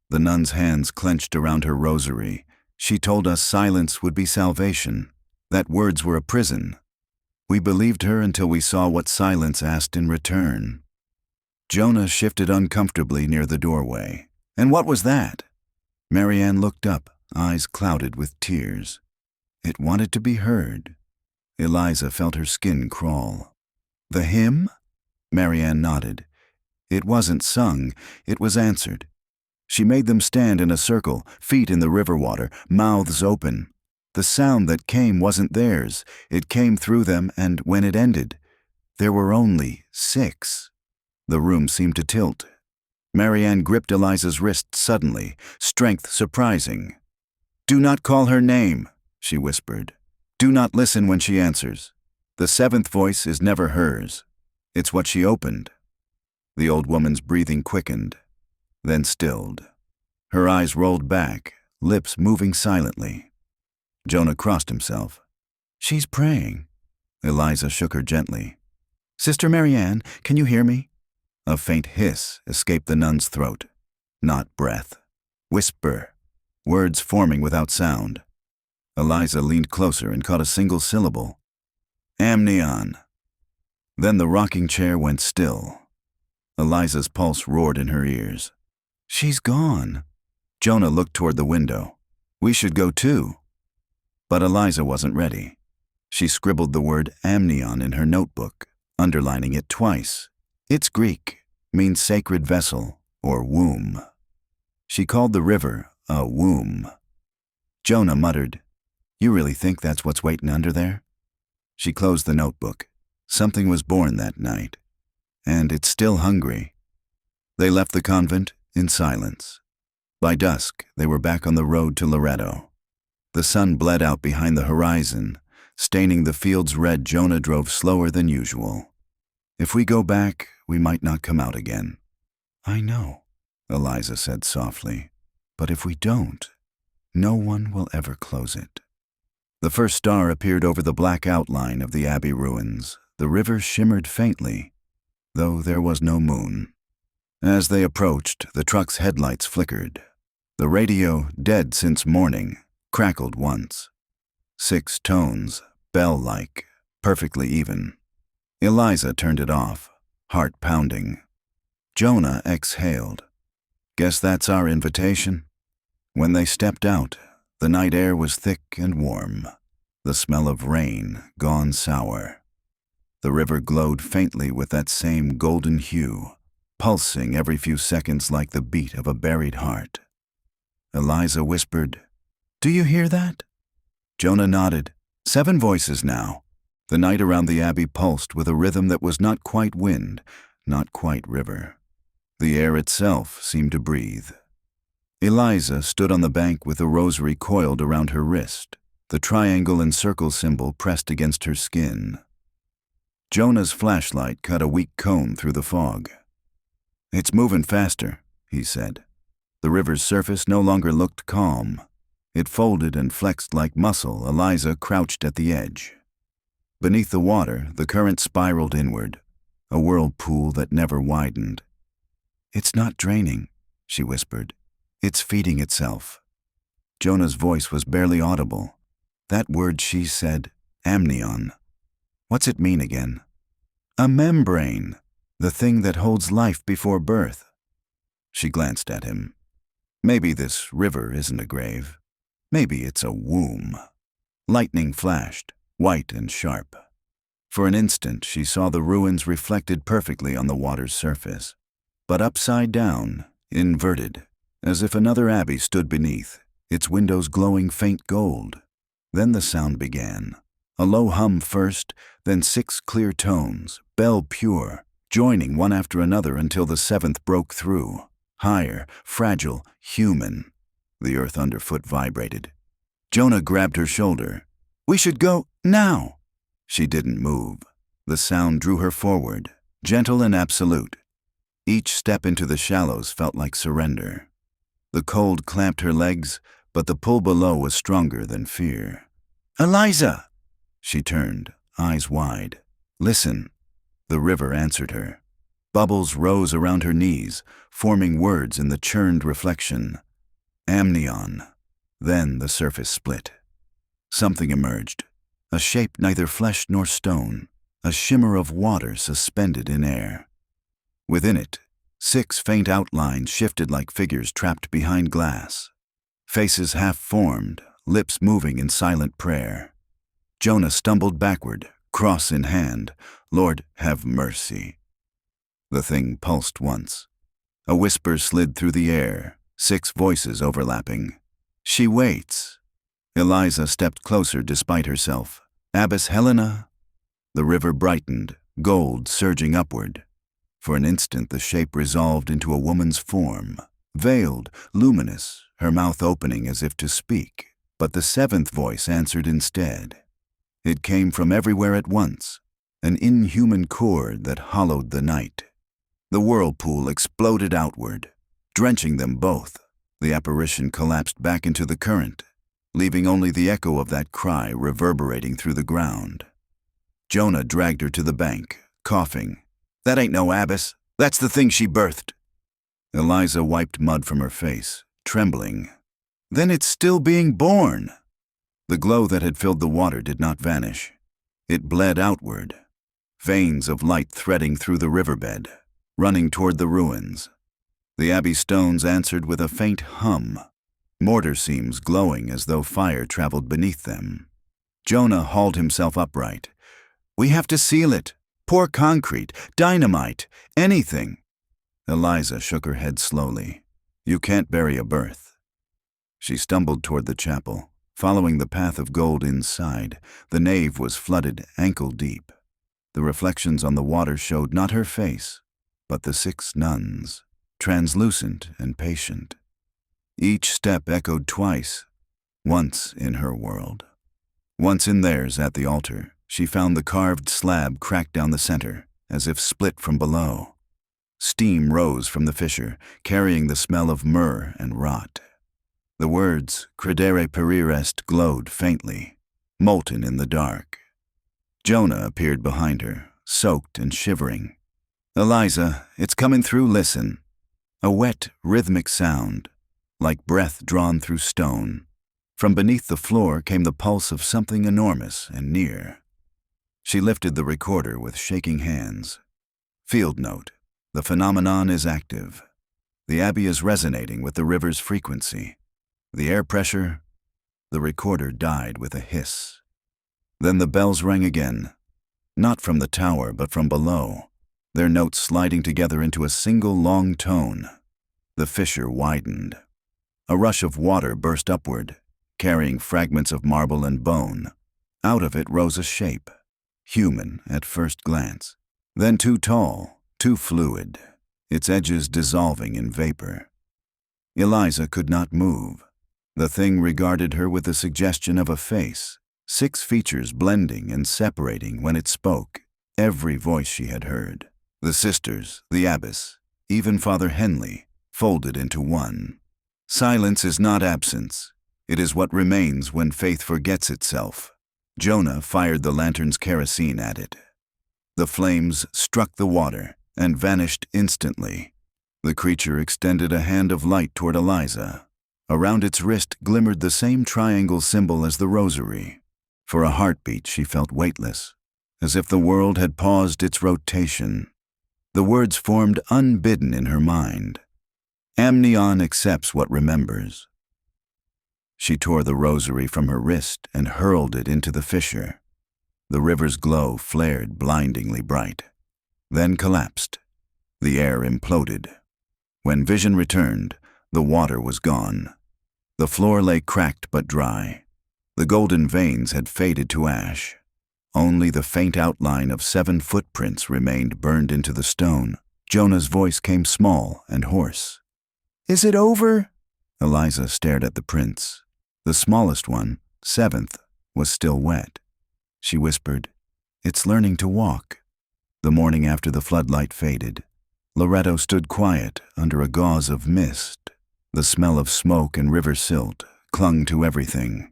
The nun's hands clenched around her rosary. She told us silence would be salvation, that words were a prison. We believed her until we saw what silence asked in return. Jonah shifted uncomfortably near the doorway. And what was that? Marianne looked up, eyes clouded with tears. It wanted to be heard. Eliza felt her skin crawl. The hymn? Marianne nodded. It wasn't sung, it was answered. She made them stand in a circle, feet in the river water, mouths open. The sound that came wasn't theirs. It came through them, and when it ended, there were only 6. The room seemed to tilt. Marianne gripped Eliza's wrist suddenly, strength surprising. Do not call her name, she whispered. Do not listen when she answers. The 7th voice is never hers. It's what she opened. The old woman's breathing quickened, then stilled. Her eyes rolled back, lips moving silently. Jonah crossed himself. She's praying. Eliza shook her gently. Sister Marianne, can you hear me? A faint hiss escaped the nun's throat. Not breath. Whisper. Words forming without sound. Eliza leaned closer and caught a single syllable. Amnion. Then the rocking chair went still. Eliza's pulse roared in her ears. She's gone. Jonah looked toward the window. We should go too. But Eliza wasn't ready. She scribbled the word amnion in her notebook, underlining it twice. It's Greek, means sacred vessel, or womb. She called the river a womb. Jonah muttered, You really think that's what's waiting under there? She closed the notebook. Something was born that night. And it's still hungry. They left the convent in silence. By dusk, they were back on the road to Loretto. The sun bled out behind the horizon, staining the fields red. Jonah drove slower than usual. If we go back, we might not come out again. I know, Eliza said softly. But if we don't, no one will ever close it. The first star appeared over the black outline of the Abbey ruins. The river shimmered faintly, though there was no moon. As they approached, the truck's headlights flickered. The radio, dead since morning, crackled once. 6 tones, bell-like, perfectly even. Eliza turned it off, heart pounding. Jonah exhaled. Guess that's our invitation. When they stepped out, the night air was thick and warm, the smell of rain gone sour. The river glowed faintly with that same golden hue, pulsing every few seconds like the beat of a buried heart. Eliza whispered, Do you hear that? Jonah nodded. 7 voices now. The night around the Abbey pulsed with a rhythm that was not quite wind, not quite river. The air itself seemed to breathe. Eliza stood on the bank with a rosary coiled around her wrist, the triangle and circle symbol pressed against her skin. Jonah's flashlight cut a weak cone through the fog. It's moving faster, he said. The river's surface no longer looked calm. It folded and flexed like muscle. Eliza crouched at the edge. Beneath the water, the current spiraled inward, a whirlpool that never widened. It's not draining, she whispered. It's feeding itself. Jonah's voice was barely audible. That word she said, amnion. What's it mean again? A membrane, the thing that holds life before birth. She glanced at him. Maybe this river isn't a grave. Maybe it's a womb. Lightning flashed, white and sharp. For an instant, she saw the ruins reflected perfectly on the water's surface, but upside down, inverted, as if another abbey stood beneath, its windows glowing faint gold. Then the sound began. A low hum first, then 6 clear tones, bell pure, joining one after another until the 7th broke through. Higher, fragile, human. The earth underfoot vibrated. Jonah grabbed her shoulder. "We should go, now!" She didn't move. The sound drew her forward, gentle and absolute. Each step into the shallows felt like surrender. The cold clamped her legs, but the pull below was stronger than fear. "Eliza!" She turned, eyes wide. "Listen." The river answered her. Bubbles rose around her knees, forming words in the churned reflection. Amnion. Then the surface split. Something emerged. A shape neither flesh nor stone, a shimmer of water suspended in air. Within it, 6 faint outlines shifted like figures trapped behind glass. Faces half-formed, lips moving in silent prayer. Jonah stumbled backward, cross in hand. "Lord, have mercy." The thing pulsed once. A whisper slid through the air, 6 voices overlapping. "She waits." Eliza stepped closer despite herself. "Abbess Helena?" The river brightened, gold surging upward. For an instant the shape resolved into a woman's form, veiled, luminous, her mouth opening as if to speak. But the 7th voice answered instead. It came from everywhere at once, an inhuman chord that hollowed the night. The whirlpool exploded outward, drenching them both. The apparition collapsed back into the current, leaving only the echo of that cry reverberating through the ground. Jonah dragged her to the bank, coughing. "That ain't no abbess. That's the thing she birthed." Eliza wiped mud from her face, trembling. "Then it's still being born." The glow that had filled the water did not vanish. It bled outward, veins of light threading through the riverbed, running toward the ruins. The abbey stones answered with a faint hum, mortar seams glowing as though fire traveled beneath them. Jonah hauled himself upright. "We have to seal it. Pour concrete, dynamite, anything." Eliza shook her head slowly. "You can't bury a birth." She stumbled toward the chapel, following the path of gold inside. The nave was flooded ankle deep. The reflections on the water showed not her face, but the 6 nuns, translucent and patient. Each step echoed twice, once in her world. Once in theirs at the altar, she found the carved slab cracked down the center, as if split from below. Steam rose from the fissure, carrying the smell of myrrh and rot. The words, Credere perire, glowed faintly, molten in the dark. Jonah appeared behind her, soaked and shivering. "Eliza, it's coming through, listen." A wet, rhythmic sound, like breath drawn through stone. From beneath the floor came the pulse of something enormous and near. She lifted the recorder with shaking hands. Field note: the phenomenon is active. The Abbey is resonating with the river's frequency. The air pressure. The recorder died with a hiss. Then the bells rang again, not from the tower but from below, their notes sliding together into a single long tone. The fissure widened. A rush of water burst upward, carrying fragments of marble and bone. Out of it rose a shape, human at first glance, then too tall, too fluid, its edges dissolving in vapor. Eliza could not move. The thing regarded her with the suggestion of a face, 6 features blending and separating when it spoke, every voice she had heard. The sisters, the abbess, even Father Henley, folded into one. Silence is not absence. It is what remains when faith forgets itself. Jonah fired the lantern's kerosene at it. The flames struck the water and vanished instantly. The creature extended a hand of light toward Eliza. Around its wrist glimmered the same triangle symbol as the rosary. For a heartbeat she felt weightless, as if the world had paused its rotation. The words formed unbidden in her mind. Amnion accepts what remembers. She tore the rosary from her wrist and hurled it into the fissure. The river's glow flared blindingly bright, then collapsed. The air imploded. When vision returned, the water was gone. The floor lay cracked but dry. The golden veins had faded to ash. Only the faint outline of 7 footprints remained burned into the stone. Jonah's voice came small and hoarse. "Is it over?" Eliza stared at the prints. The smallest one, 7th, was still wet. She whispered, "It's learning to walk." The morning after the floodlight faded, Loretto stood quiet under a gauze of mist. The smell of smoke and river silt clung to everything.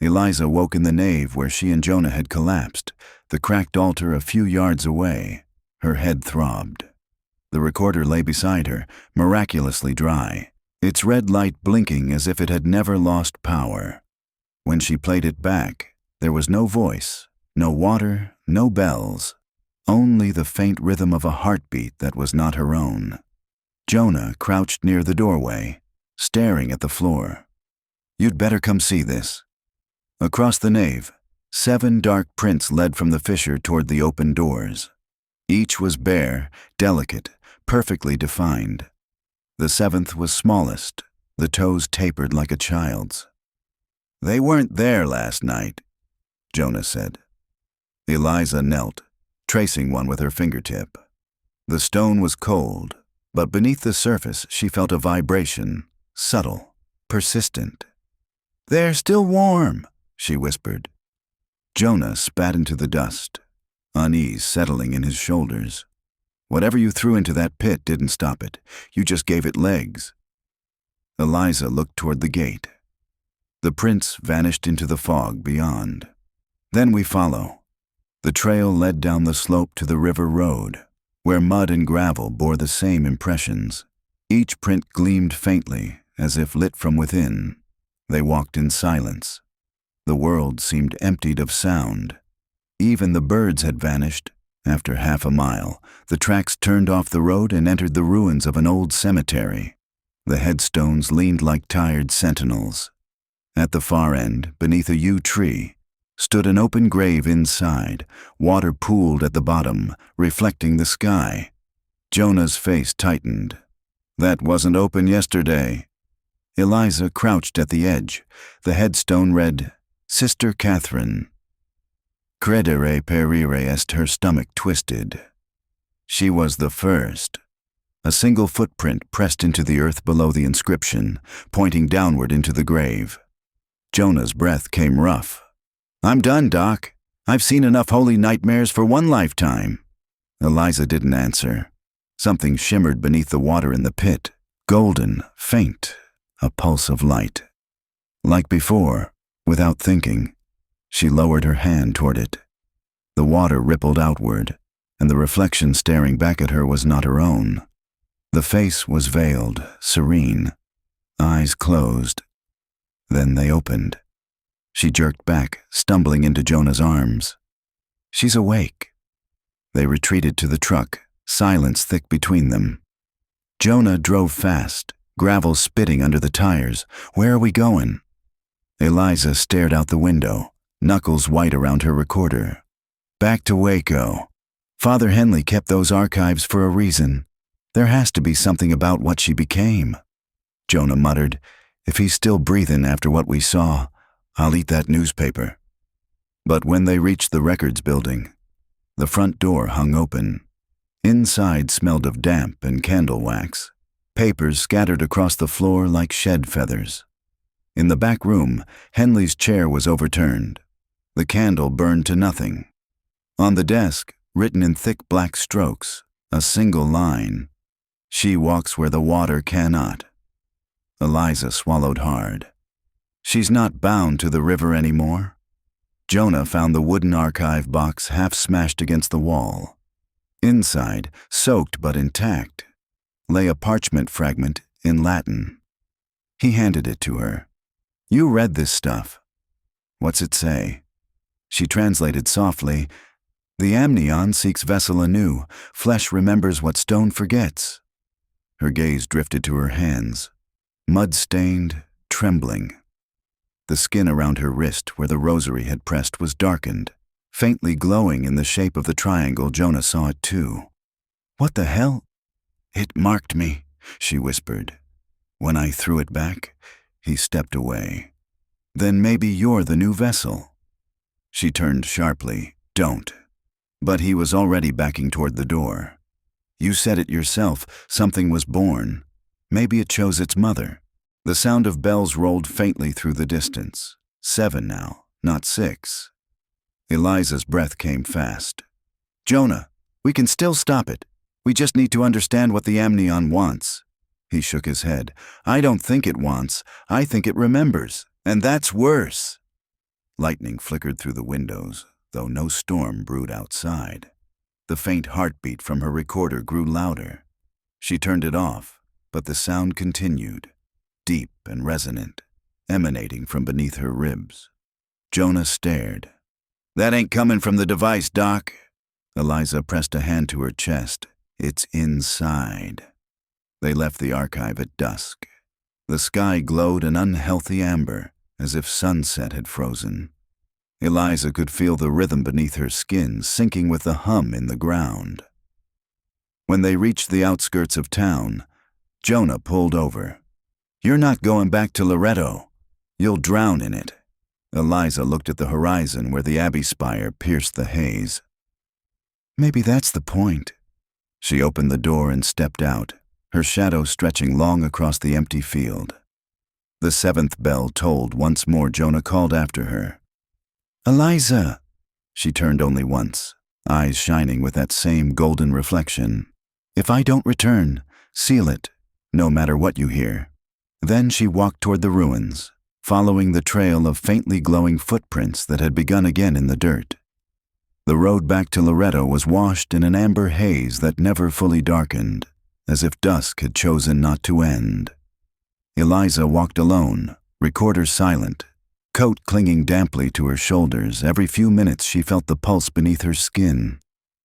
Eliza woke in the nave where she and Jonah had collapsed, the cracked altar a few yards away. Her head throbbed. The recorder lay beside her, miraculously dry, its red light blinking as if it had never lost power. When she played it back, there was no voice, no water, no bells, only the faint rhythm of a heartbeat that was not her own. Jonah crouched near the doorway, staring at the floor. "You'd better come see this." Across the nave, 7 dark prints led from the fissure toward the open doors. Each was bare, delicate, perfectly defined. The 7th was smallest, the toes tapered like a child's. "They weren't there last night," Jonah said. Eliza knelt, tracing one with her fingertip. The stone was cold, but beneath the surface she felt a vibration, subtle, persistent. "They're still warm," she whispered. Jonah spat into the dust, unease settling in his shoulders. "Whatever you threw into that pit didn't stop it. You just gave it legs." Eliza looked toward the gate. The prints vanished into the fog beyond. "Then we follow." The trail led down the slope to the river road, where mud and gravel bore the same impressions. Each print gleamed faintly, as if lit from within. They walked in silence. The world seemed emptied of sound. Even the birds had vanished. After half a mile, the tracks turned off the road and entered the ruins of an old cemetery. The headstones leaned like tired sentinels. At the far end, beneath a yew tree, stood an open grave inside. Water pooled at the bottom, reflecting the sky. Jonah's face tightened. "That wasn't open yesterday." Eliza crouched at the edge. The headstone read, "Sister Catherine." Credere perire est. Her stomach twisted. She was the first. A single footprint pressed into the earth below the inscription, pointing downward into the grave. Jonah's breath came rough. "I'm done, Doc. I've seen enough holy nightmares for one lifetime." Eliza didn't answer. Something shimmered beneath the water in the pit, golden, faint, a pulse of light. Like before, without thinking, she lowered her hand toward it. The water rippled outward, and the reflection staring back at her was not her own. The face was veiled, serene, eyes closed. Then they opened. She jerked back, stumbling into Jonah's arms. "She's awake." They retreated to the truck, silence thick between them. Jonah drove fast, gravel spitting under the tires. "Where are we going?" Eliza stared out the window, knuckles white around her recorder. "Back to Waco. Father Henley kept those archives for a reason. There has to be something about what she became." Jonah muttered, "If he's still breathing after what we saw, I'll eat that newspaper." But when they reached the records building, the front door hung open. Inside smelled of damp and candle wax, papers scattered across the floor like shed feathers. In the back room, Henley's chair was overturned. The candle burned to nothing. On the desk, written in thick black strokes, a single line, "She walks where the water cannot." Eliza swallowed hard. She's not bound to the river anymore. Jonah found the wooden archive box half smashed against the wall. Inside, soaked but intact, lay a parchment fragment in Latin. He handed it to her. "You read this stuff. What's it say?" She translated softly, "The amnion seeks vessel anew. Flesh remembers what stone forgets." Her gaze drifted to her hands, mud-stained, trembling. The skin around her wrist where the rosary had pressed was darkened, faintly glowing in the shape of the triangle. Jonah saw it too. "What the hell?" "It marked me," she whispered. "When I threw it back," he stepped away. "Then maybe you're the new vessel." She turned sharply. "Don't." But he was already backing toward the door. "You said it yourself, something was born. Maybe it chose its mother." The sound of bells rolled faintly through the distance. 7 now, not 6. Eliza's breath came fast. "Jonah, we can still stop it. We just need to understand what the amnion wants." He shook his head. "I don't think it wants. I think it remembers. And that's worse." Lightning flickered through the windows, though no storm brewed outside. The faint heartbeat from her recorder grew louder. She turned it off, but the sound continued, deep and resonant, emanating from beneath her ribs. Jonah stared. "That ain't coming from the device, Doc." Eliza pressed a hand to her chest. "It's inside." They left the archive at dusk. The sky glowed an unhealthy amber, as if sunset had frozen. Eliza could feel the rhythm beneath her skin syncing with the hum in the ground. When they reached the outskirts of town, Jonah pulled over. "You're not going back to Loretto. You'll drown in it." Eliza looked at the horizon where the Abbey spire pierced the haze. "Maybe that's the point." She opened the door and stepped out, her shadow stretching long across the empty field. The 7th bell tolled once more. Jonah called after her. "Eliza!" She turned only once, eyes shining with that same golden reflection. "If I don't return, seal it, no matter what you hear." Then she walked toward the ruins, following the trail of faintly glowing footprints that had begun again in the dirt. The road back to Loretto was washed in an amber haze that never fully darkened, as if dusk had chosen not to end. Eliza walked alone, recorder silent, coat clinging damply to her shoulders. Every few minutes she felt the pulse beneath her skin,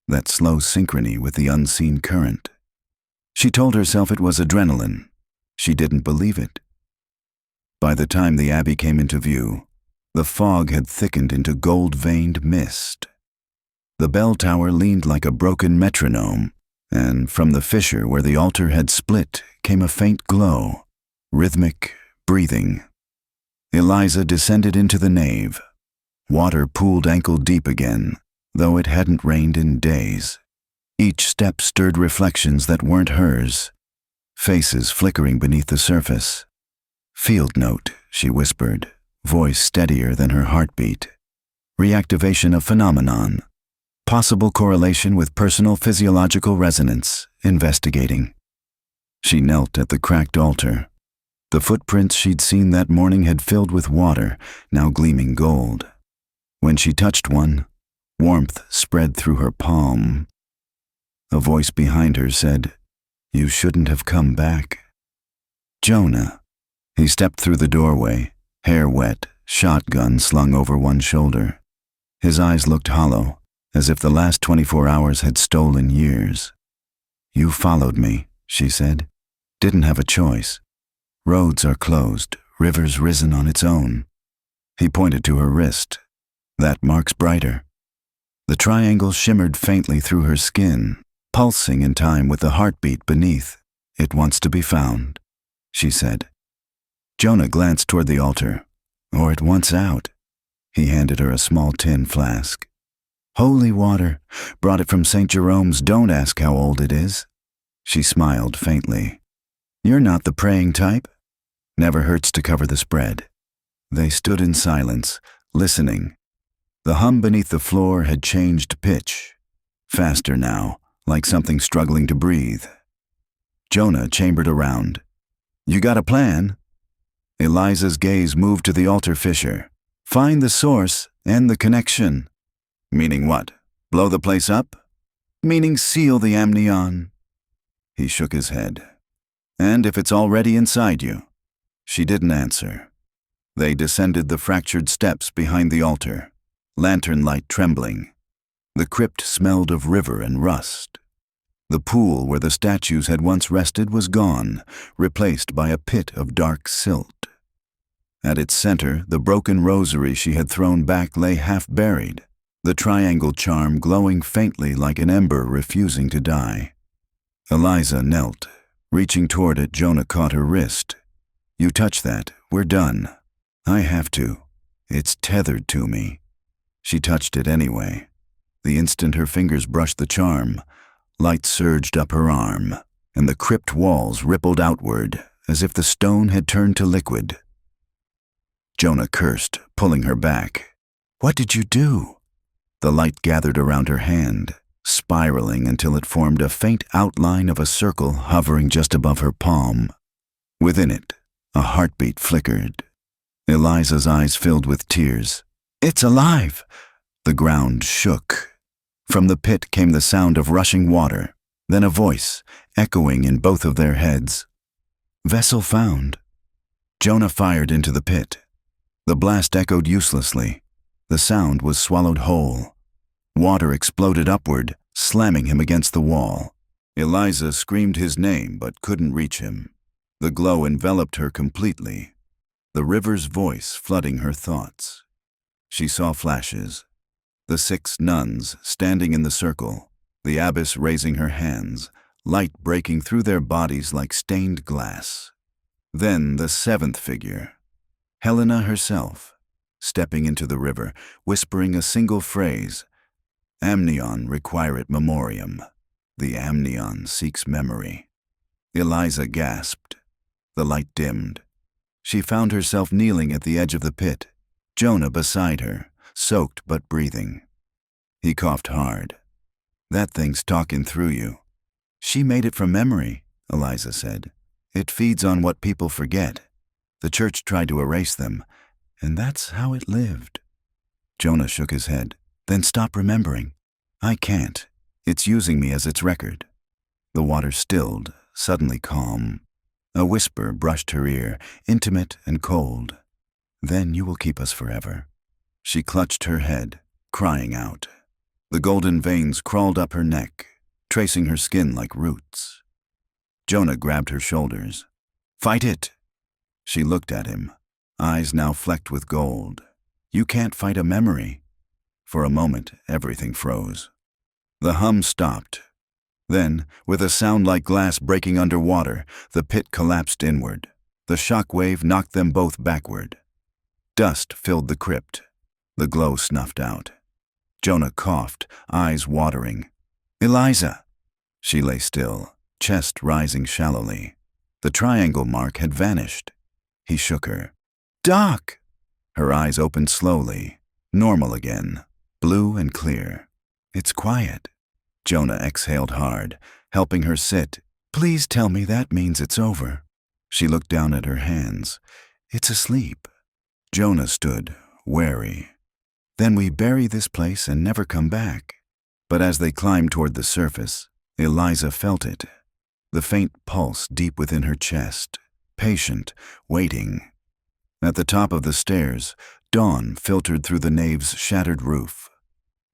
that slow synchrony with the unseen current. She told herself it was adrenaline. She didn't believe it. By the time the Abbey came into view, the fog had thickened into gold-veined mist. The bell tower leaned like a broken metronome, and from the fissure where the altar had split came a faint glow, rhythmic, breathing. Eliza descended into the nave. Water pooled ankle-deep again, though it hadn't rained in days. Each step stirred reflections that weren't hers, faces flickering beneath the surface. "Field note," she whispered, voice steadier than her heartbeat. "Reactivation of phenomenon. Possible correlation with personal physiological resonance. Investigating." She knelt at the cracked altar. The footprints she'd seen that morning had filled with water, now gleaming gold. When she touched one, warmth spread through her palm. A voice behind her said, "You shouldn't have come back." "Jonah." He stepped through the doorway, hair wet, shotgun slung over one shoulder. His eyes looked hollow, as if the last 24 hours had stolen years. "You followed me," she said. "Didn't have a choice. Roads are closed, rivers risen on its own." He pointed to her wrist. "That mark's brighter." The triangle shimmered faintly through her skin, pulsing in time with the heartbeat beneath. "It wants to be found," she said. Jonah glanced toward the altar. "Or it wants out." He handed her a small tin flask. "Holy water. Brought it from St. Jerome's. Don't ask how old it is." She smiled faintly. "You're not the praying type?" "Never hurts to cover the spread." They stood in silence, listening. The hum beneath the floor had changed pitch. Faster now, like something struggling to breathe. Jonah chambered around. "You got a plan?" Eliza's gaze moved to the altar fissure. "Find the source and the connection." "Meaning what? Blow the place up?" "Meaning seal the amnion." He shook his head. "And if it's already inside you?" She didn't answer. They descended the fractured steps behind the altar, lantern light trembling. The crypt smelled of river and rust. The pool where the statues had once rested was gone, replaced by a pit of dark silt. At its center, the broken rosary she had thrown back lay half buried, the triangle charm glowing faintly like an ember refusing to die. Eliza knelt. Reaching toward it, Jonah caught her wrist. "You touch that, we're done." "I have to. It's tethered to me." She touched it anyway. The instant her fingers brushed the charm, light surged up her arm, and the crypt walls rippled outward as if the stone had turned to liquid. Jonah cursed, pulling her back. "What did you do?" The light gathered around her hand, spiraling until it formed a faint outline of a circle hovering just above her palm. Within it, a heartbeat flickered. Eliza's eyes filled with tears. "It's alive!" The ground shook. From the pit came the sound of rushing water, then a voice, echoing in both of their heads. "Vessel found." Jonah fired into the pit. The blast echoed uselessly. The sound was swallowed whole. Water exploded upward, slamming him against the wall. Eliza screamed his name but couldn't reach him. The glow enveloped her completely, the river's voice flooding her thoughts. She saw flashes. The 6 nuns standing in the circle, the abbess raising her hands, light breaking through their bodies like stained glass. Then the 7th figure, Helena herself, stepping into the river, whispering a single phrase, "Amnion requiret memoriam." The amnion seeks memory. Eliza gasped. The light dimmed. She found herself kneeling at the edge of the pit, Jonah beside her, soaked but breathing. He coughed hard. "That thing's talking through you." "She made it from memory," Eliza said. "It feeds on what people forget. The church tried to erase them, and that's how it lived." Jonah shook his head. "Then stop remembering." "I can't. It's using me as its record." The water stilled, suddenly calm. A whisper brushed her ear, intimate and cold. "Then you will keep us forever." She clutched her head, crying out. The golden veins crawled up her neck, tracing her skin like roots. Jonah grabbed her shoulders. "Fight it!" She looked at him, eyes now flecked with gold. "You can't fight a memory." For a moment, everything froze. The hum stopped. Then, with a sound like glass breaking underwater, the pit collapsed inward. The shock wave knocked them both backward. Dust filled the crypt. The glow snuffed out. Jonah coughed, eyes watering. "Eliza!" She lay still, chest rising shallowly. The triangle mark had vanished. He shook her. "Doc!" Her eyes opened slowly, normal again, blue and clear. "It's quiet." Jonah exhaled hard, helping her sit. "Please tell me that means it's over." She looked down at her hands. "It's asleep." Jonah stood, wary. "Then we bury this place and never come back." But as they climbed toward the surface, Eliza felt it. The faint pulse deep within her chest, patient, waiting. At the top of the stairs, dawn filtered through the nave's shattered roof.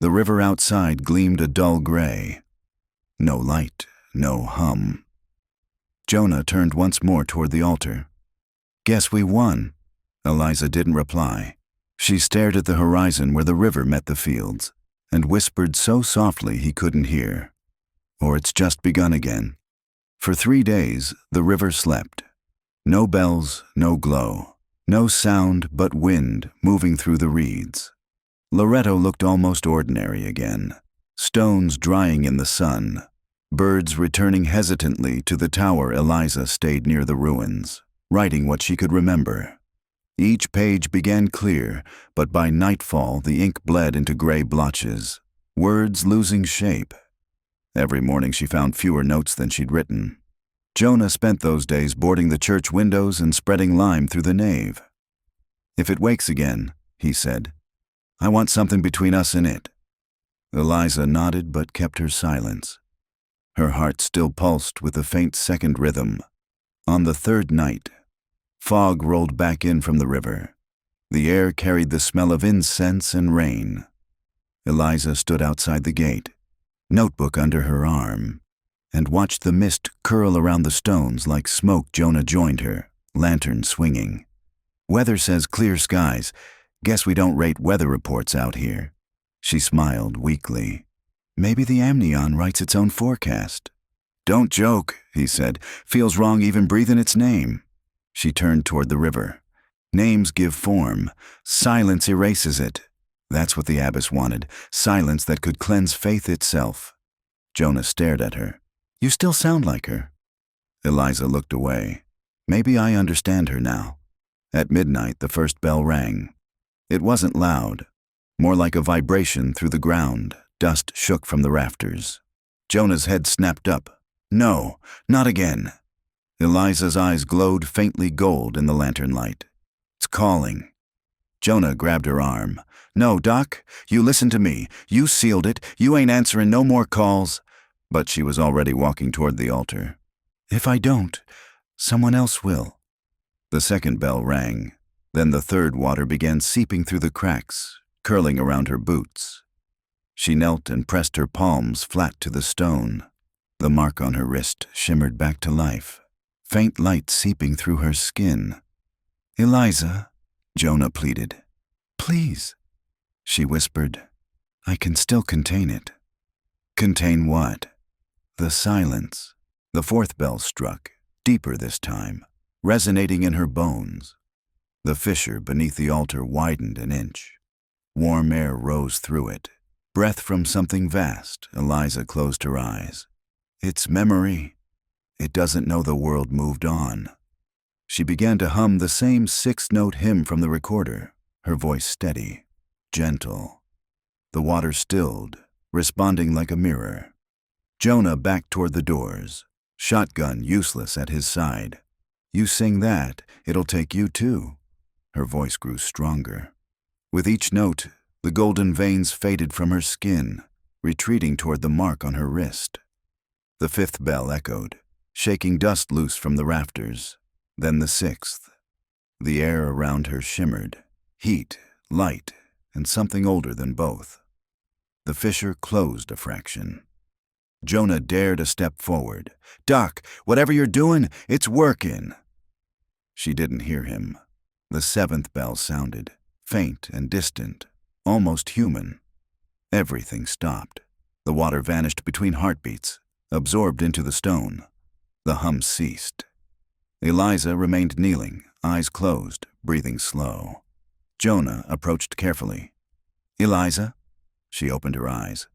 The river outside gleamed a dull gray. No light, no hum. Jonah turned once more toward the altar. "Guess we won." Eliza didn't reply. She stared at the horizon where the river met the fields, and whispered so softly he couldn't hear. "Or it's just begun again." For 3 days, the river slept. No bells, no glow, no sound but wind moving through the reeds. Loretto looked almost ordinary again. Stones drying in the sun, birds returning hesitantly to the tower. Eliza stayed near the ruins, writing what she could remember. Each page began clear, but by nightfall the ink bled into gray blotches, words losing shape. Every morning she found fewer notes than she'd written. Jonah spent those days boarding the church windows and spreading lime through the nave. "If it wakes again," he said, "I want something between us and it." Eliza nodded but kept her silence. Her heart still pulsed with a faint second rhythm. On the 3rd night, fog rolled back in from the river. The air carried the smell of incense and rain. Eliza stood outside the gate, notebook under her arm, and watched the mist curl around the stones like smoke. Jonah joined her, lantern swinging. "Weather says clear skies. Guess we don't rate weather reports out here." She smiled weakly. Maybe the amnion writes its own forecast. Don't joke, he said. Feels wrong even breathing its name. She turned toward the river. Names give form. Silence erases it. That's what the abbess wanted. Silence that could cleanse faith itself. Jonah stared at her. You still sound like her. Eliza looked away. Maybe I understand her now. At midnight, the first bell rang. It wasn't loud. More like a vibration through the ground. Dust shook from the rafters. Jonah's head snapped up. No, not again. Eliza's eyes glowed faintly gold in the lantern light. It's calling. Jonah grabbed her arm. No, Doc, you listen to me. You sealed it. You ain't answering no more calls. But she was already walking toward the altar. If I don't, someone else will. The second bell rang. Then the third water began seeping through the cracks, curling around her boots. She knelt and pressed her palms flat to the stone. The mark on her wrist shimmered back to life, faint light seeping through her skin. Eliza, Jonah pleaded. Please, she whispered. I can still contain it. Contain what? The silence. The fourth bell struck, deeper this time, resonating in her bones. The fissure beneath the altar widened an inch. Warm air rose through it. Breath from something vast. Eliza closed her eyes. It's memory. It doesn't know the world moved on. She began to hum the same six-note hymn from the recorder, her voice steady, gentle. The water stilled, responding like a mirror. Jonah backed toward the doors, shotgun useless at his side. You sing that, it'll take you too. Her voice grew stronger. With each note, the golden veins faded from her skin, retreating toward the mark on her wrist. The fifth bell echoed, shaking dust loose from the rafters. Then the sixth. The air around her shimmered, heat, light, and something older than both. The fissure closed a fraction. Jonah dared a step forward. Doc, whatever you're doing, it's working. She didn't hear him. The seventh bell sounded, faint and distant, almost human. Everything stopped. The water vanished between heartbeats, absorbed into the stone. The hum ceased. Eliza remained kneeling, eyes closed, breathing slow. Jonah approached carefully. Eliza? She opened her eyes.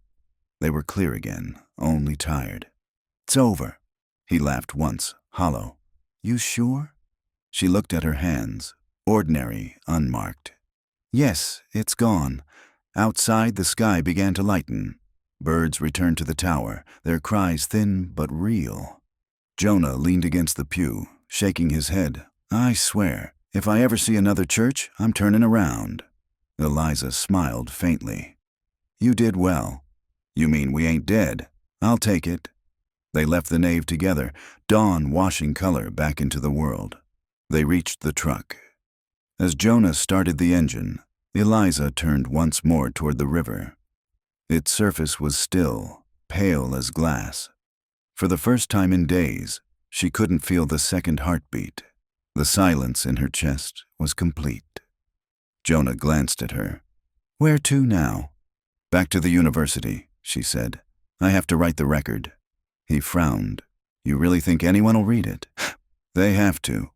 They were clear again, only tired. It's over. He laughed once, hollow. You sure? She looked at her hands, ordinary, unmarked. Yes, it's gone. Outside, the sky began to lighten. Birds returned to the tower, their cries thin but real. Jonah leaned against the pew, shaking his head. I swear, if I ever see another church, I'm turning around. Eliza smiled faintly. You did well. You mean we ain't dead? I'll take it. They left the nave together, dawn washing color back into the world. They reached the truck. As Jonah started the engine, Eliza turned once more toward the river. Its surface was still, pale as glass. For the first time in days, she couldn't feel the second heartbeat. The silence in her chest was complete. Jonah glanced at her. Where to now? Back to the university, she said. I have to write the record. He frowned. You really think anyone will read it? They have to.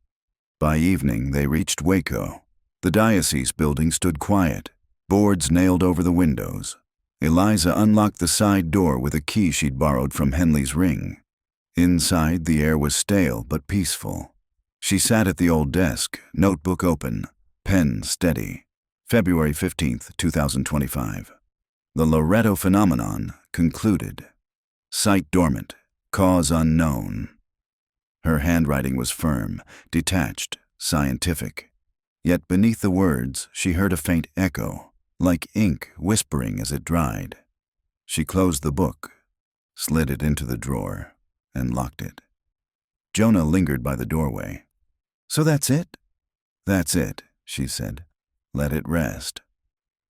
By evening, they reached Waco. The diocese building stood quiet, boards nailed over the windows. Eliza unlocked the side door with a key she'd borrowed from Henley's ring. Inside, the air was stale but peaceful. She sat at the old desk, notebook open, pen steady. February 15th, 2025. The Loretto phenomenon concluded. Sight dormant, cause unknown. Her handwriting was firm, detached, scientific. Yet beneath the words, she heard a faint echo, like ink whispering as it dried. She closed the book, slid it into the drawer, and locked it. Jonah lingered by the doorway. So that's it? That's it, she said. Let it rest.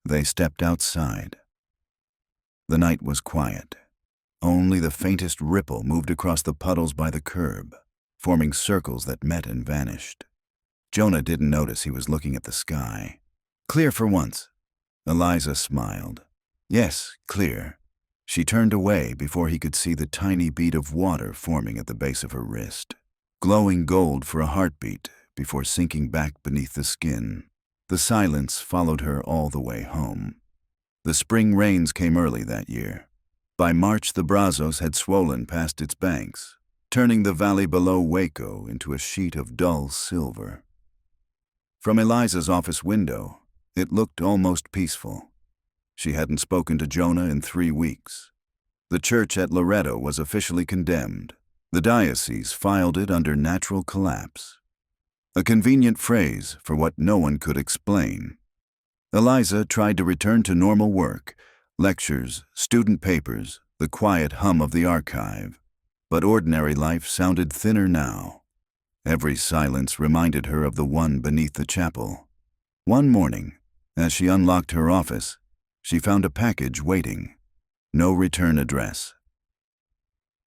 They stepped outside. The night was quiet. Only the faintest ripple moved across the puddles by the curb, forming circles that met and vanished. Jonah didn't notice he was looking at the sky. Clear for once. Eliza smiled. Yes, clear. She turned away before he could see the tiny bead of water forming at the base of her wrist, glowing gold for a heartbeat before sinking back beneath the skin. The silence followed her all the way home. The spring rains came early that year. By March, the Brazos had swollen past its banks, turning the valley below Waco into a sheet of dull silver. From Eliza's office window, it looked almost peaceful. She hadn't spoken to Jonah in 3 weeks. The church at Loretto was officially condemned. The diocese filed it under natural collapse. A convenient phrase for what no one could explain. Eliza tried to return to normal work, lectures, student papers, the quiet hum of the archive. But ordinary life sounded thinner now. Every silence reminded her of the one beneath the chapel. One morning, as she unlocked her office, she found a package waiting. No return address.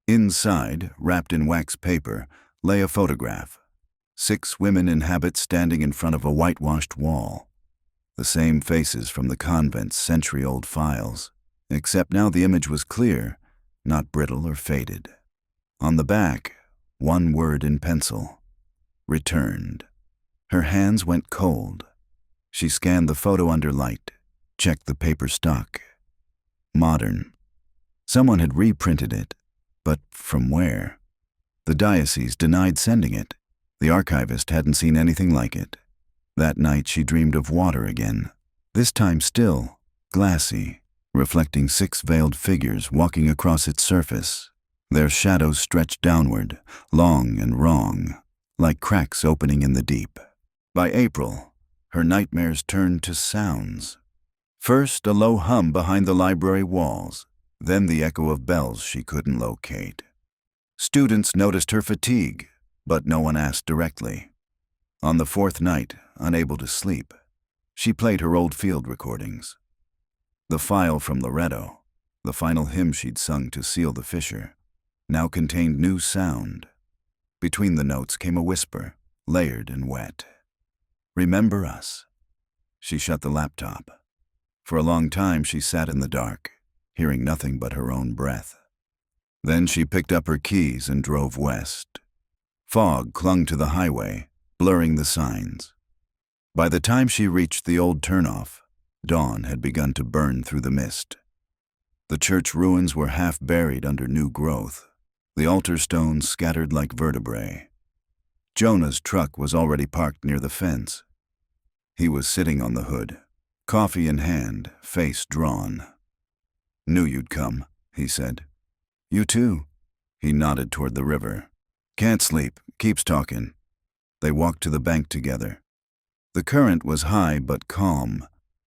Inside, wrapped in wax paper, lay a photograph. 6 women in habits standing in front of a whitewashed wall. The same faces from the convent's century-old files, except now the image was clear, not brittle or faded. On the back, one word in pencil: returned. Her hands went cold. She scanned the photo under light, checked the paper stock. Modern. Someone had reprinted it, but from where? The diocese denied sending it. The archivist hadn't seen anything like it. That night she dreamed of water again, this time still, glassy, reflecting 6 veiled figures walking across its surface. Their shadows stretched downward, long and wrong, like cracks opening in the deep. By April, her nightmares turned to sounds. First, a low hum behind the library walls, then the echo of bells she couldn't locate. Students noticed her fatigue, but no one asked directly. On the 4th night, unable to sleep, she played her old field recordings. The file from Loretto, the final hymn she'd sung to seal the fissure, now contained new sound. Between the notes came a whisper, layered and wet. "Remember us." She shut the laptop. For a long time she sat in the dark, hearing nothing but her own breath. Then she picked up her keys and drove west. Fog clung to the highway, blurring the signs. By the time she reached the old turnoff, dawn had begun to burn through the mist. The church ruins were half buried under new growth, the altar stones scattered like vertebrae. Jonah's truck was already parked near the fence. He was sitting on the hood, coffee in hand, face drawn. "Knew you'd come," he said. "You too." He nodded toward the river. "Can't sleep, keeps talking." They walked to the bank together. The current was high but calm,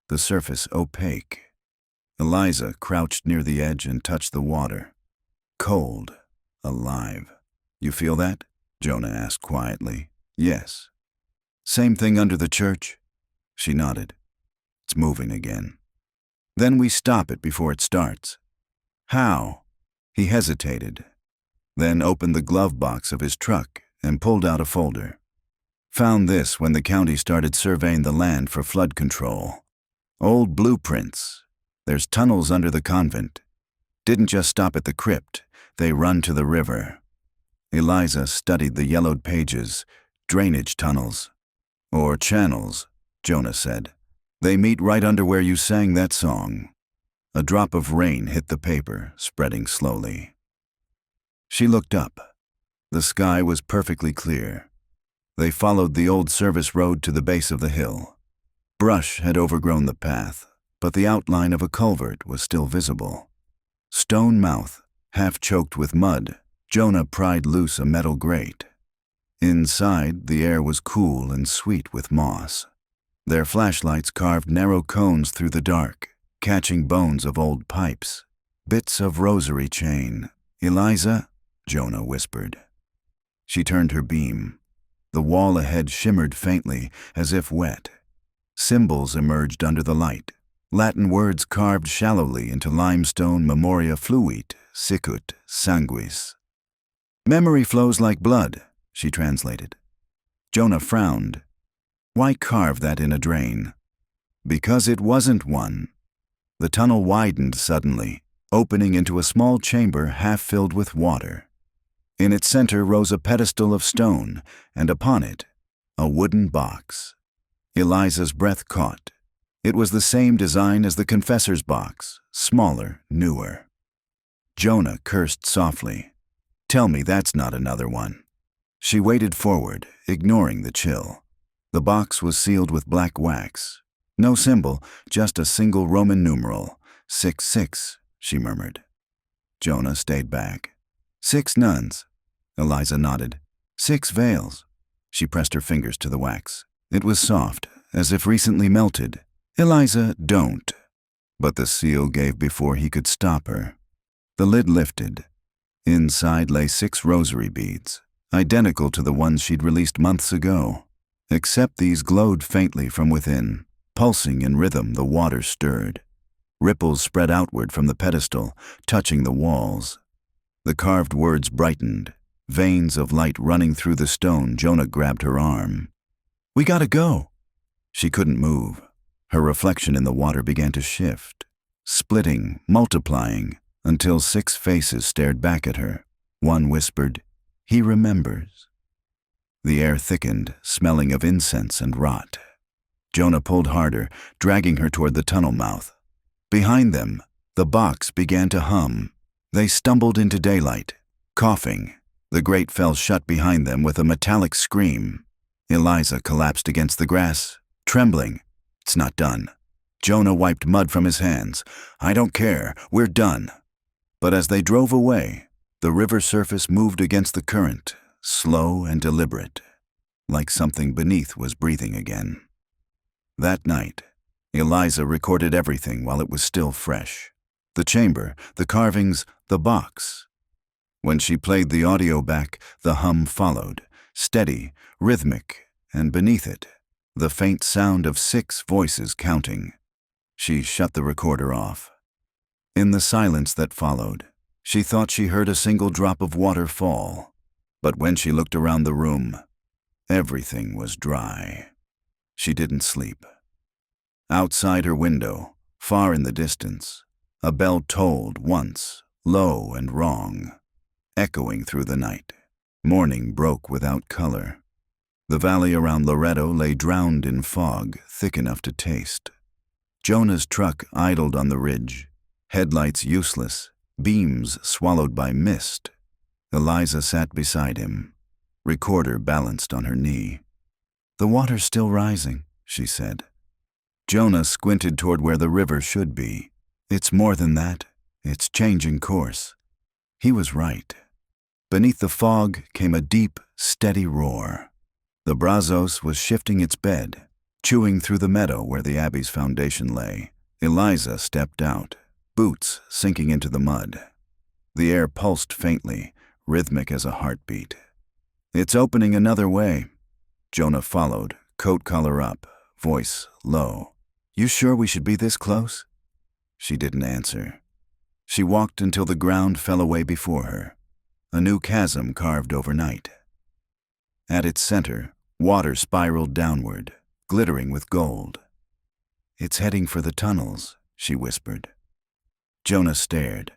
the surface opaque. Eliza crouched near the edge and touched the water. Cold, alive. "You feel that?" Jonah asked quietly. "Yes." "Same thing under the church?" She nodded. "It's moving again." "Then we stop it before it starts." "How?" He hesitated, then opened the glove box of his truck and pulled out a folder. "Found this when the county started surveying the land for flood control. Old blueprints. There's tunnels under the convent. Didn't just stop at the crypt, they run to the river." Eliza studied the yellowed pages. "Drainage tunnels." "Or channels," Jonah said. "They meet right under where you sang that song." A drop of rain hit the paper, spreading slowly. She looked up. The sky was perfectly clear. They followed the old service road to the base of the hill. Brush had overgrown the path, but the outline of a culvert was still visible. Stone mouth, half choked with mud, Jonah pried loose a metal grate. Inside, the air was cool and sweet with moss. Their flashlights carved narrow cones through the dark, catching bones of old pipes, bits of rosary chain. "Eliza," Jonah whispered. She turned her beam. The wall ahead shimmered faintly, as if wet. Symbols emerged under the light, Latin words carved shallowly into limestone memoria fluit, sicut, sanguis. "Memory flows like blood," she translated. Jonah frowned. "Why carve that in a drain?" "Because it wasn't one." The tunnel widened suddenly, opening into a small chamber half filled with water. In its center rose a pedestal of stone, and upon it, a wooden box. Eliza's breath caught. It was the same design as the confessor's box, smaller, newer. Jonah cursed softly. "Tell me that's not another one." She waded forward, ignoring the chill. The box was sealed with black wax. No symbol, just a single Roman numeral. 66, she murmured. Jonah stayed back. 6 nuns. Eliza nodded. 6 veils. She pressed her fingers to the wax. It was soft, as if recently melted. "Eliza, don't." But the seal gave before he could stop her. The lid lifted. Inside lay 6 rosary beads, identical to the ones she'd released months ago. Except these glowed faintly from within. Pulsing in rhythm, the water stirred. Ripples spread outward from the pedestal, touching the walls. The carved words brightened, veins of light running through the stone. Jonah grabbed her arm. "We gotta go." She couldn't move. Her reflection in the water began to shift, splitting, multiplying, until 6 faces stared back at her. One whispered, "He remembers." The air thickened, smelling of incense and rot. Jonah pulled harder, dragging her toward the tunnel mouth. Behind them, the box began to hum. They stumbled into daylight, coughing. The grate fell shut behind them with a metallic scream. Eliza collapsed against the grass, trembling. "It's not done." Jonah wiped mud from his hands. "I don't care, we're done." But as they drove away, the river surface moved against the current, slow and deliberate, like something beneath was breathing again. That night, Eliza recorded everything while it was still fresh. The chamber, the carvings, the box. When she played the audio back, the hum followed, steady, rhythmic, and beneath it, the faint sound of 6 voices counting. She shut the recorder off. In the silence that followed, she thought she heard a single drop of water fall. But when she looked around the room, everything was dry. She didn't sleep. Outside her window, far in the distance, a bell tolled once, low and wrong, echoing through the night. Morning broke without color. The valley around Loretto lay drowned in fog, thick enough to taste. Jonah's truck idled on the ridge, headlights useless, beams swallowed by mist. Eliza sat beside him, recorder balanced on her knee. "The water's still rising," she said. Jonah squinted toward where the river should be. "It's more than that. It's changing course." He was right. Beneath the fog came a deep, steady roar. The Brazos was shifting its bed, chewing through the meadow where the Abbey's foundation lay. Eliza stepped out, boots sinking into the mud. The air pulsed faintly, rhythmic as a heartbeat. "It's opening another way." Jonah followed, coat collar up, voice low. "You sure we should be this close?" She didn't answer. She walked until the ground fell away before her, a new chasm carved overnight. At its center, water spiraled downward, glittering with gold. "It's heading for the tunnels," she whispered. Jonah stared.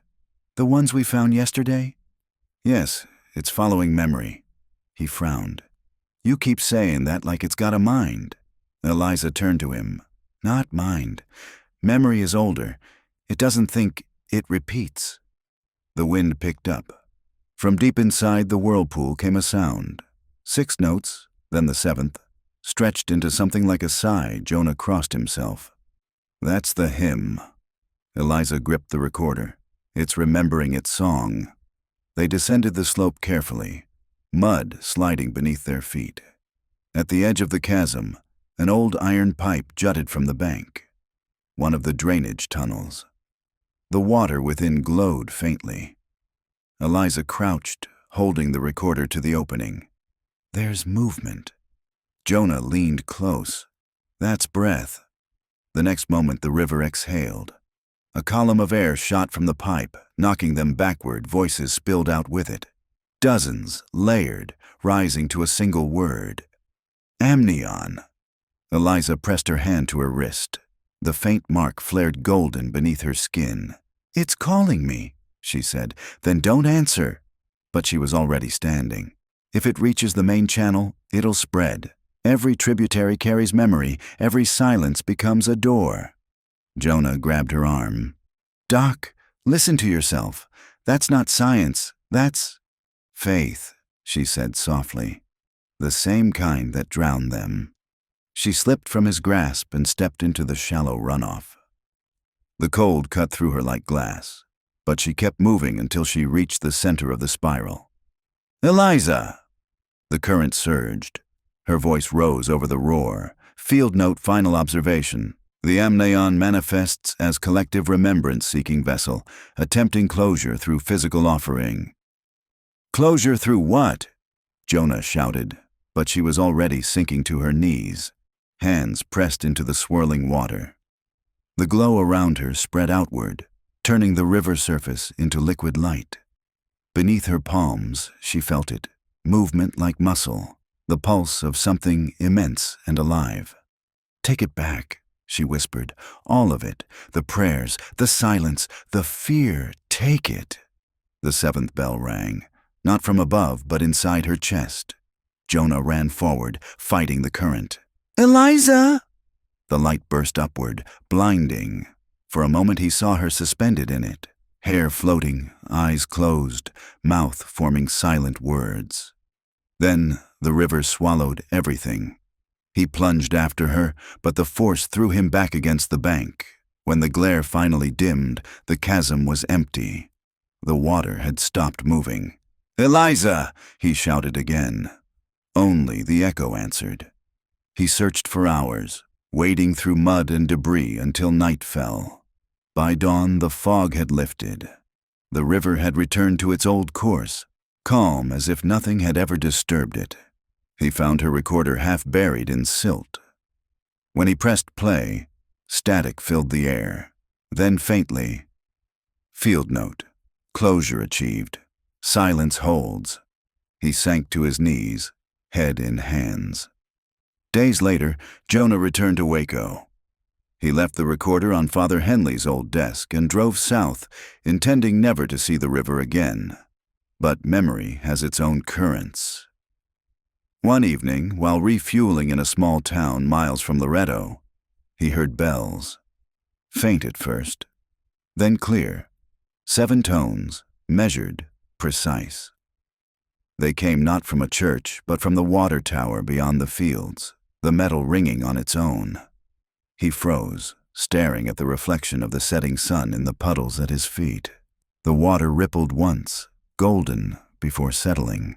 "The ones we found yesterday?" "Yes, it's following memory." He frowned. "You keep saying that like it's got a mind." Eliza turned to him. "Not mind. Memory is older. It doesn't think, it repeats." The wind picked up. From deep inside the whirlpool came a sound. 6 notes, then the 7th, stretched into something like a sigh. Jonah crossed himself. "That's the hymn." Eliza gripped the recorder. "It's remembering its song." They descended the slope carefully, mud sliding beneath their feet. At the edge of the chasm, an old iron pipe jutted from the bank, one of the drainage tunnels. The water within glowed faintly. Eliza crouched, holding the recorder to the opening. "There's movement." Jonah leaned close. "That's breath." The next moment the river exhaled. A column of air shot from the pipe, knocking them backward. Voices spilled out with it. Dozens, layered, rising to a single word. "Amnion." Eliza pressed her hand to her wrist. The faint mark flared golden beneath her skin. "It's calling me," she said. "Then don't answer." But she was already standing. If it reaches the main channel, it'll spread. Every tributary carries memory. Every silence becomes a door. Jonah grabbed her arm. "Doc, listen to yourself. That's not science. That's faith," she said softly. "The same kind that drowned them." She slipped from his grasp and stepped into the shallow runoff. The cold cut through her like glass, but she kept moving until she reached the center of the spiral. "Eliza!" The current surged. Her voice rose over the roar. Field note, final observation. The amnion manifests as collective remembrance-seeking vessel, attempting closure through physical offering. "Closure through what?" Jonah shouted, but she was already sinking to her knees, hands pressed into the swirling water. The glow around her spread outward, turning the river surface into liquid light. Beneath her palms, she felt it, movement like muscle, the pulse of something immense and alive. "Take it back," she whispered. "All of it. The prayers, the silence, the fear. Take it." The seventh bell rang, not from above, but inside her chest. Jonah ran forward, fighting the current. "Eliza!" The light burst upward, blinding. For a moment he saw her suspended in it, hair floating, eyes closed, mouth forming silent words. Then the river swallowed everything. He plunged after her, but the force threw him back against the bank. When the glare finally dimmed, the chasm was empty. The water had stopped moving. "Eliza!" he shouted again. Only the echo answered. He searched for hours, wading through mud and debris until night fell. By dawn, the fog had lifted. The river had returned to its old course, calm as if nothing had ever disturbed it. He found her recorder half buried in silt. When he pressed play, static filled the air. Then faintly, "Field note. Closure achieved. Silence holds." He sank to his knees, head in hands. Days later, Jonah returned to Waco. He left the recorder on Father Henley's old desk and drove south, intending never to see the river again. But memory has its own currents. One evening, while refueling in a small town miles from Loretto, he heard bells. Faint at first, then clear. 7 tones, measured, precise. They came not from a church, but from the water tower beyond the fields, the metal ringing on its own. He froze, staring at the reflection of the setting sun in the puddles at his feet. The water rippled once, golden, before settling.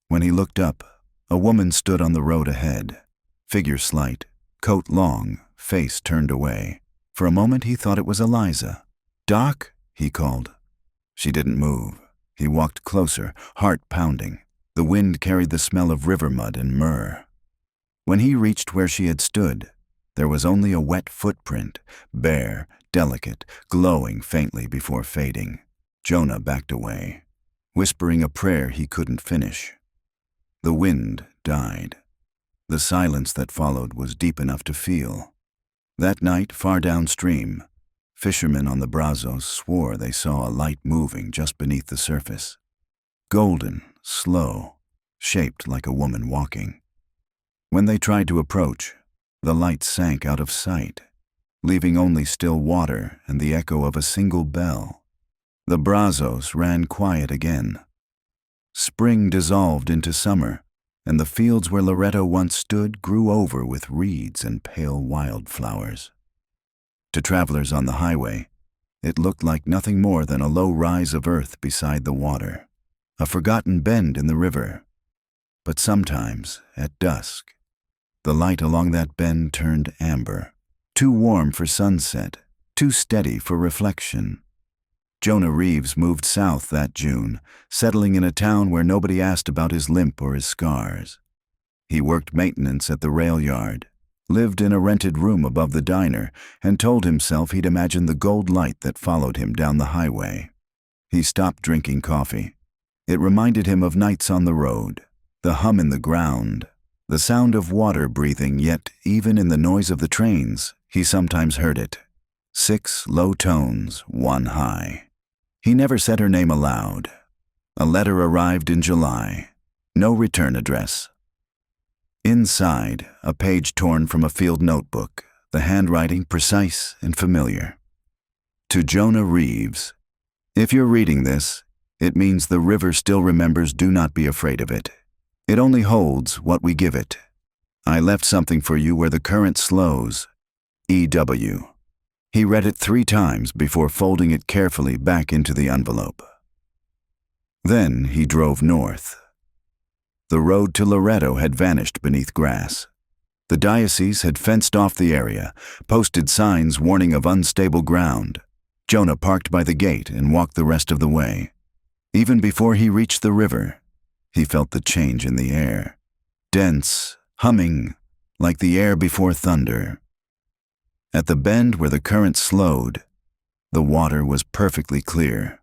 When he looked up, a woman stood on the road ahead, figure slight, coat long, face turned away. For a moment he thought it was Eliza. "Doc," he called. She didn't move. He walked closer, heart pounding. The wind carried the smell of river mud and myrrh. When he reached where she had stood, there was only a wet footprint, bare, delicate, glowing faintly before fading. Jonah backed away, whispering a prayer he couldn't finish. The wind died. The silence that followed was deep enough to feel. That night, far downstream, fishermen on the Brazos swore they saw a light moving just beneath the surface. Golden, slow, shaped like a woman walking. When they tried to approach, the light sank out of sight, leaving only still water and the echo of a single bell. The Brazos ran quiet again. Spring dissolved into summer, and the fields where Loretto once stood grew over with reeds and pale wildflowers. To travelers on the highway, it looked like nothing more than a low rise of earth beside the water, a forgotten bend in the river. But sometimes, at dusk, the light along that bend turned amber, too warm for sunset, too steady for reflection. Jonah Reeves moved south that June, settling in a town where nobody asked about his limp or his scars. He worked maintenance at the rail yard, lived in a rented room above the diner, and told himself he'd imagined the gold light that followed him down the highway. He stopped drinking coffee. It reminded him of nights on the road, the hum in the ground, the sound of water breathing, yet even in the noise of the trains, He sometimes heard it. 6 low tones, 1 high. He never said her name aloud. A letter arrived in July. No return address. Inside, a page torn from a field notebook, the handwriting precise and familiar. To Jonah Reeves. If you're reading this, it means the river still remembers. Do not be afraid of it. It only holds what we give it. I left something for you where the current slows. E.W. He read it 3 times before folding it carefully back into the envelope. Then he drove north. The road to Loretto had vanished beneath grass. The diocese had fenced off the area, posted signs warning of unstable ground. Jonah parked by the gate and walked the rest of the way. Even before he reached the river, he felt the change in the air. Dense, humming, like the air before thunder. At the bend where the current slowed, the water was perfectly clear.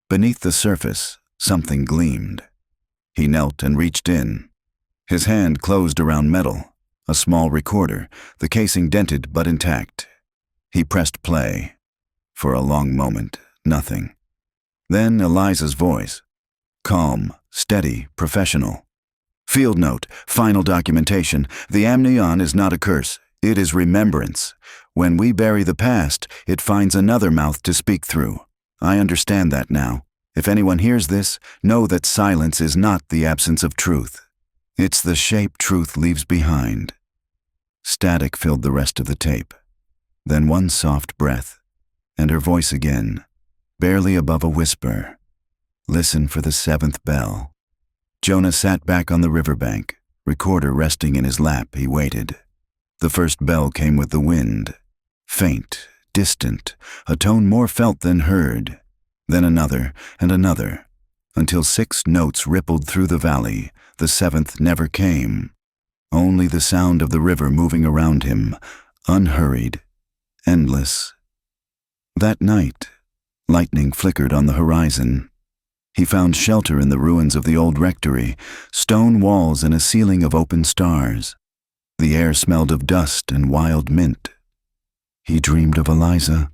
Beneath the surface, something gleamed. He knelt and reached in. His hand closed around metal, a small recorder, the casing dented but intact. He pressed play. For a long moment, nothing. Then Eliza's voice. Calm, steady, professional. Field note, final documentation. The amnion is not a curse. It is remembrance. When we bury the past, it finds another mouth to speak through. I understand that now. If anyone hears this, know that silence is not the absence of truth. It's the shape truth leaves behind. Static filled the rest of the tape. Then one soft breath, and her voice again, barely above a whisper. Listen for the 7th bell. Jonah sat back on the riverbank, recorder resting in his lap. He waited. The first bell came with the wind. Faint, distant, a tone more felt than heard. Then another and another, until 6 notes rippled through the valley. The 7th never came. Only the sound of the river moving around him, unhurried, endless. That night, lightning flickered on the horizon. He found shelter in the ruins of the old rectory, stone walls and a ceiling of open stars. The air smelled of dust and wild mint. He dreamed of Eliza.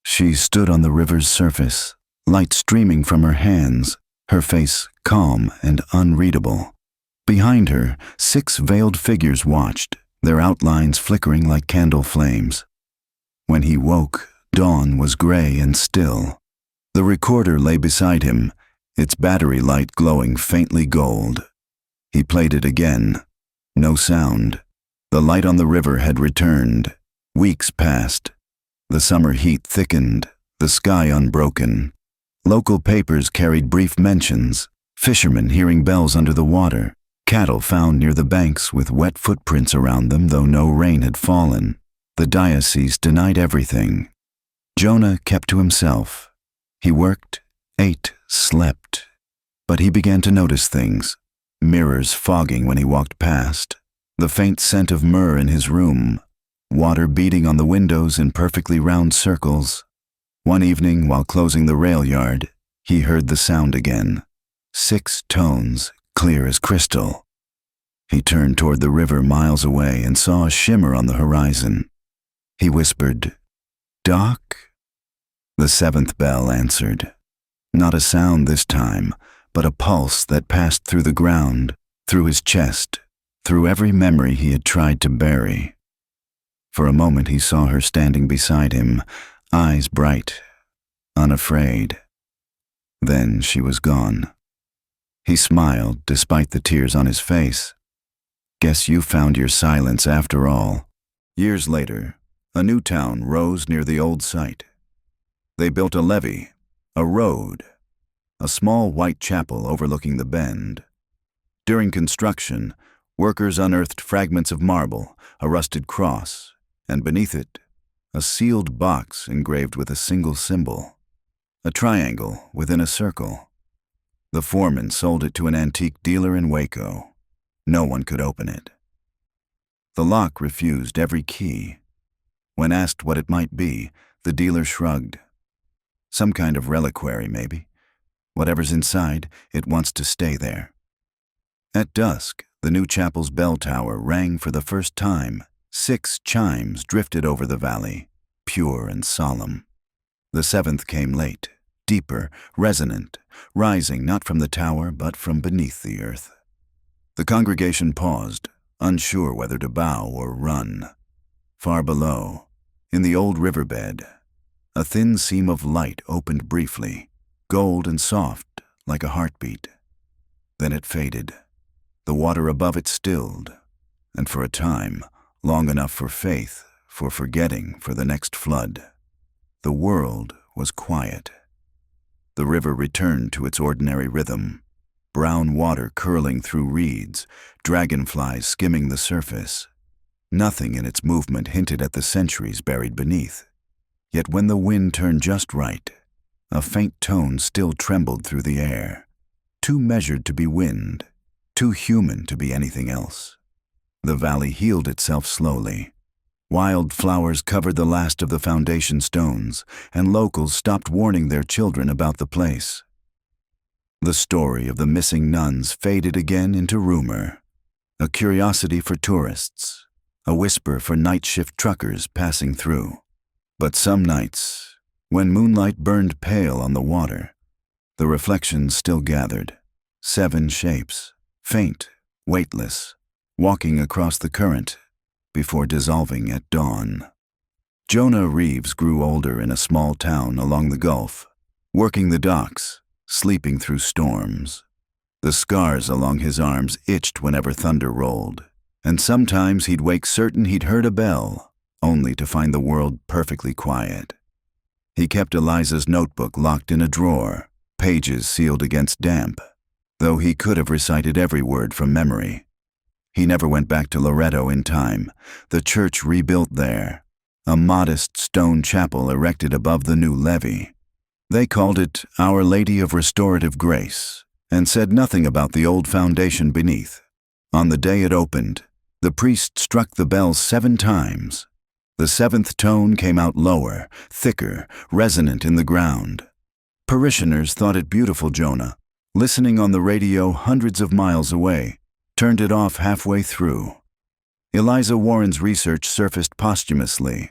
She stood on the river's surface, light streaming from her hands, her face calm and unreadable. Behind her, 6 veiled figures watched, their outlines flickering like candle flames. When he woke, dawn was gray and still. The recorder lay beside him, its battery light glowing faintly gold. He played it again. No sound. The light on the river had returned. Weeks passed. The summer heat thickened, the sky unbroken. Local papers carried brief mentions, fishermen hearing bells under the water, cattle found near the banks with wet footprints around them though no rain had fallen. The diocese denied everything. Jonah kept to himself. He worked, ate, slept. But he began to notice things. Mirrors fogging when he walked past. The faint scent of myrrh in his room. Water beating on the windows in perfectly round circles. One evening, while closing the rail yard, he heard the sound again. 6 tones, clear as crystal. He turned toward the river miles away and saw a shimmer on the horizon. He whispered, "Doc?" The 7th bell answered. Not a sound this time, but a pulse that passed through the ground, through his chest, through every memory he had tried to bury. For a moment he saw her standing beside him, eyes bright, unafraid. Then she was gone. He smiled despite the tears on his face. Guess you found your silence after all. Years later, a new town rose near the old site. They built a levee, a road, a small white chapel overlooking the bend. During construction, workers unearthed fragments of marble, a rusted cross, and beneath it, a sealed box engraved with a single symbol, a triangle within a circle. The foreman sold it to an antique dealer in Waco. No one could open it. The lock refused every key. When asked what it might be, the dealer shrugged. Some kind of reliquary, maybe. Whatever's inside, it wants to stay there. At dusk, the new chapel's bell tower rang for the first time, 6 chimes drifted over the valley, pure and solemn. The 7th came late, deeper, resonant, rising not from the tower but from beneath the earth. The congregation paused, unsure whether to bow or run. Far below, in the old riverbed, a thin seam of light opened briefly, gold and soft like a heartbeat. Then it faded. The water above it stilled, and for a time, long enough for faith, for forgetting, for the next flood, the world was quiet. The river returned to its ordinary rhythm, brown water curling through reeds, dragonflies skimming the surface. Nothing in its movement hinted at the centuries buried beneath. Yet when the wind turned just right, a faint tone still trembled through the air, too measured to be wind, too human to be anything else. The valley healed itself slowly. Wild flowers covered the last of the foundation stones, and locals stopped warning their children about the place. The story of the missing nuns faded again into rumor, a curiosity for tourists, a whisper for night shift truckers passing through. But some nights, when moonlight burned pale on the water, the reflections still gathered, 7 shapes, faint, weightless, walking across the current before dissolving at dawn. Jonah Reeves grew older in a small town along the Gulf, working the docks, sleeping through storms. The scars along his arms itched whenever thunder rolled, and sometimes he'd wake certain he'd heard a bell, only to find the world perfectly quiet. He kept Eliza's notebook locked in a drawer, pages sealed against damp, though he could have recited every word from memory. He never went back to Loretto in time, the church rebuilt there, a modest stone chapel erected above the new levee. They called it Our Lady of Restorative Grace, and said nothing about the old foundation beneath. On the day it opened, the priest struck the bell 7 times. The 7th tone came out lower, thicker, resonant in the ground. Parishioners thought it beautiful. Jonah, listening on the radio hundreds of miles away, turned it off halfway through. Eliza Warren's research surfaced posthumously.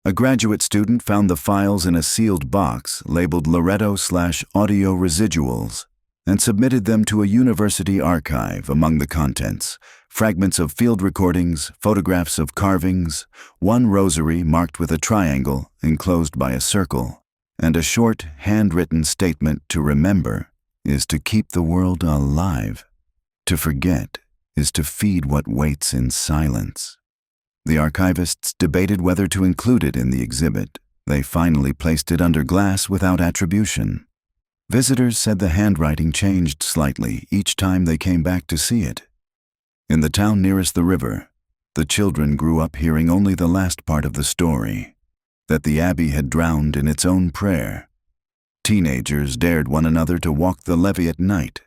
A graduate student found the files in a sealed box labeled Loretto/audio residuals and submitted them to a university archive. Among the contents, fragments of field recordings, photographs of carvings, 1 rosary marked with a triangle enclosed by a circle, and a short, handwritten statement: to remember is to keep the world alive. To forget is to feed what waits in silence. The archivists debated whether to include it in the exhibit. They finally placed it under glass without attribution. Visitors said the handwriting changed slightly each time they came back to see it. In the town nearest the river, the children grew up hearing only the last part of the story, that the Abbey had drowned in its own prayer. Teenagers dared one another to walk the levee at night,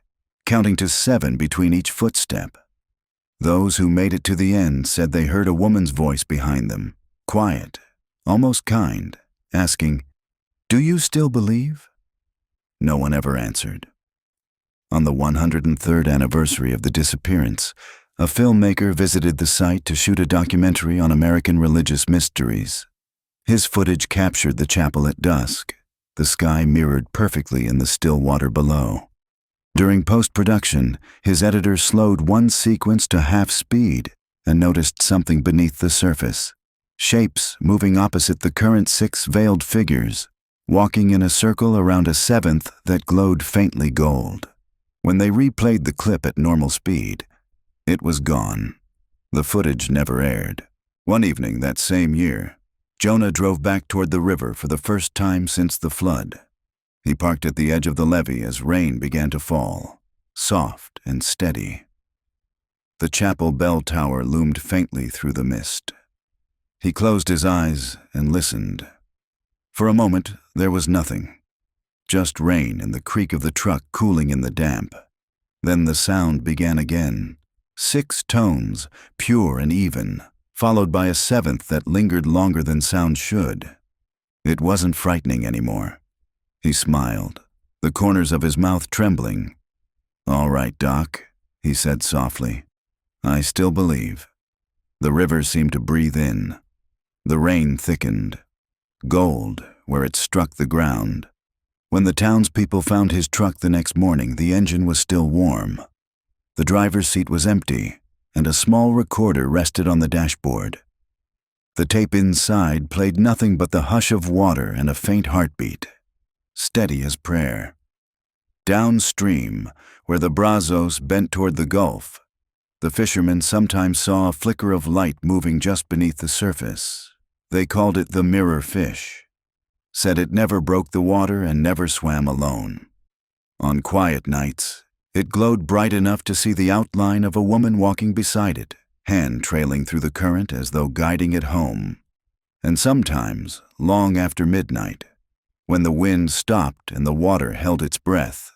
counting to 7 between each footstep. Those who made it to the end said they heard a woman's voice behind them, quiet, almost kind, asking, "Do you still believe?" No one ever answered. On the 103rd anniversary of the disappearance, a filmmaker visited the site to shoot a documentary on American religious mysteries. His footage captured the chapel at dusk, the sky mirrored perfectly in the still water below. During post-production, his editor slowed one sequence to half speed and noticed something beneath the surface. Shapes moving opposite the current 6 veiled figures, walking in a circle around a 7th that glowed faintly gold. When they replayed the clip at normal speed, it was gone. The footage never aired. One evening that same year, Jonah drove back toward the river for the first time since the flood. He parked at the edge of the levee as rain began to fall, soft and steady. The chapel bell tower loomed faintly through the mist. He closed his eyes and listened. For a moment, there was nothing. Just rain and the creak of the truck cooling in the damp. Then the sound began again. 6 tones, pure and even, followed by a 7th that lingered longer than sound should. It wasn't frightening anymore. He smiled, the corners of his mouth trembling. "All right, Doc," he said softly. "I still believe." The river seemed to breathe in. The rain thickened. Gold where it struck the ground. When the townspeople found his truck the next morning, the engine was still warm. The driver's seat was empty, and a small recorder rested on the dashboard. The tape inside played nothing but the hush of water and a faint heartbeat, steady as prayer. Downstream, where the Brazos bent toward the Gulf, the fishermen sometimes saw a flicker of light moving just beneath the surface. They called it the mirror fish, said it never broke the water and never swam alone. On quiet nights, it glowed bright enough to see the outline of a woman walking beside it, hand trailing through the current as though guiding it home. And sometimes, long after midnight, when the wind stopped and the water held its breath,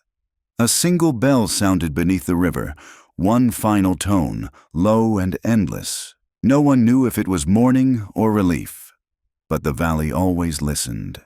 a single bell sounded beneath the river, one final tone, low and endless. No one knew if it was mourning or relief, but the valley always listened.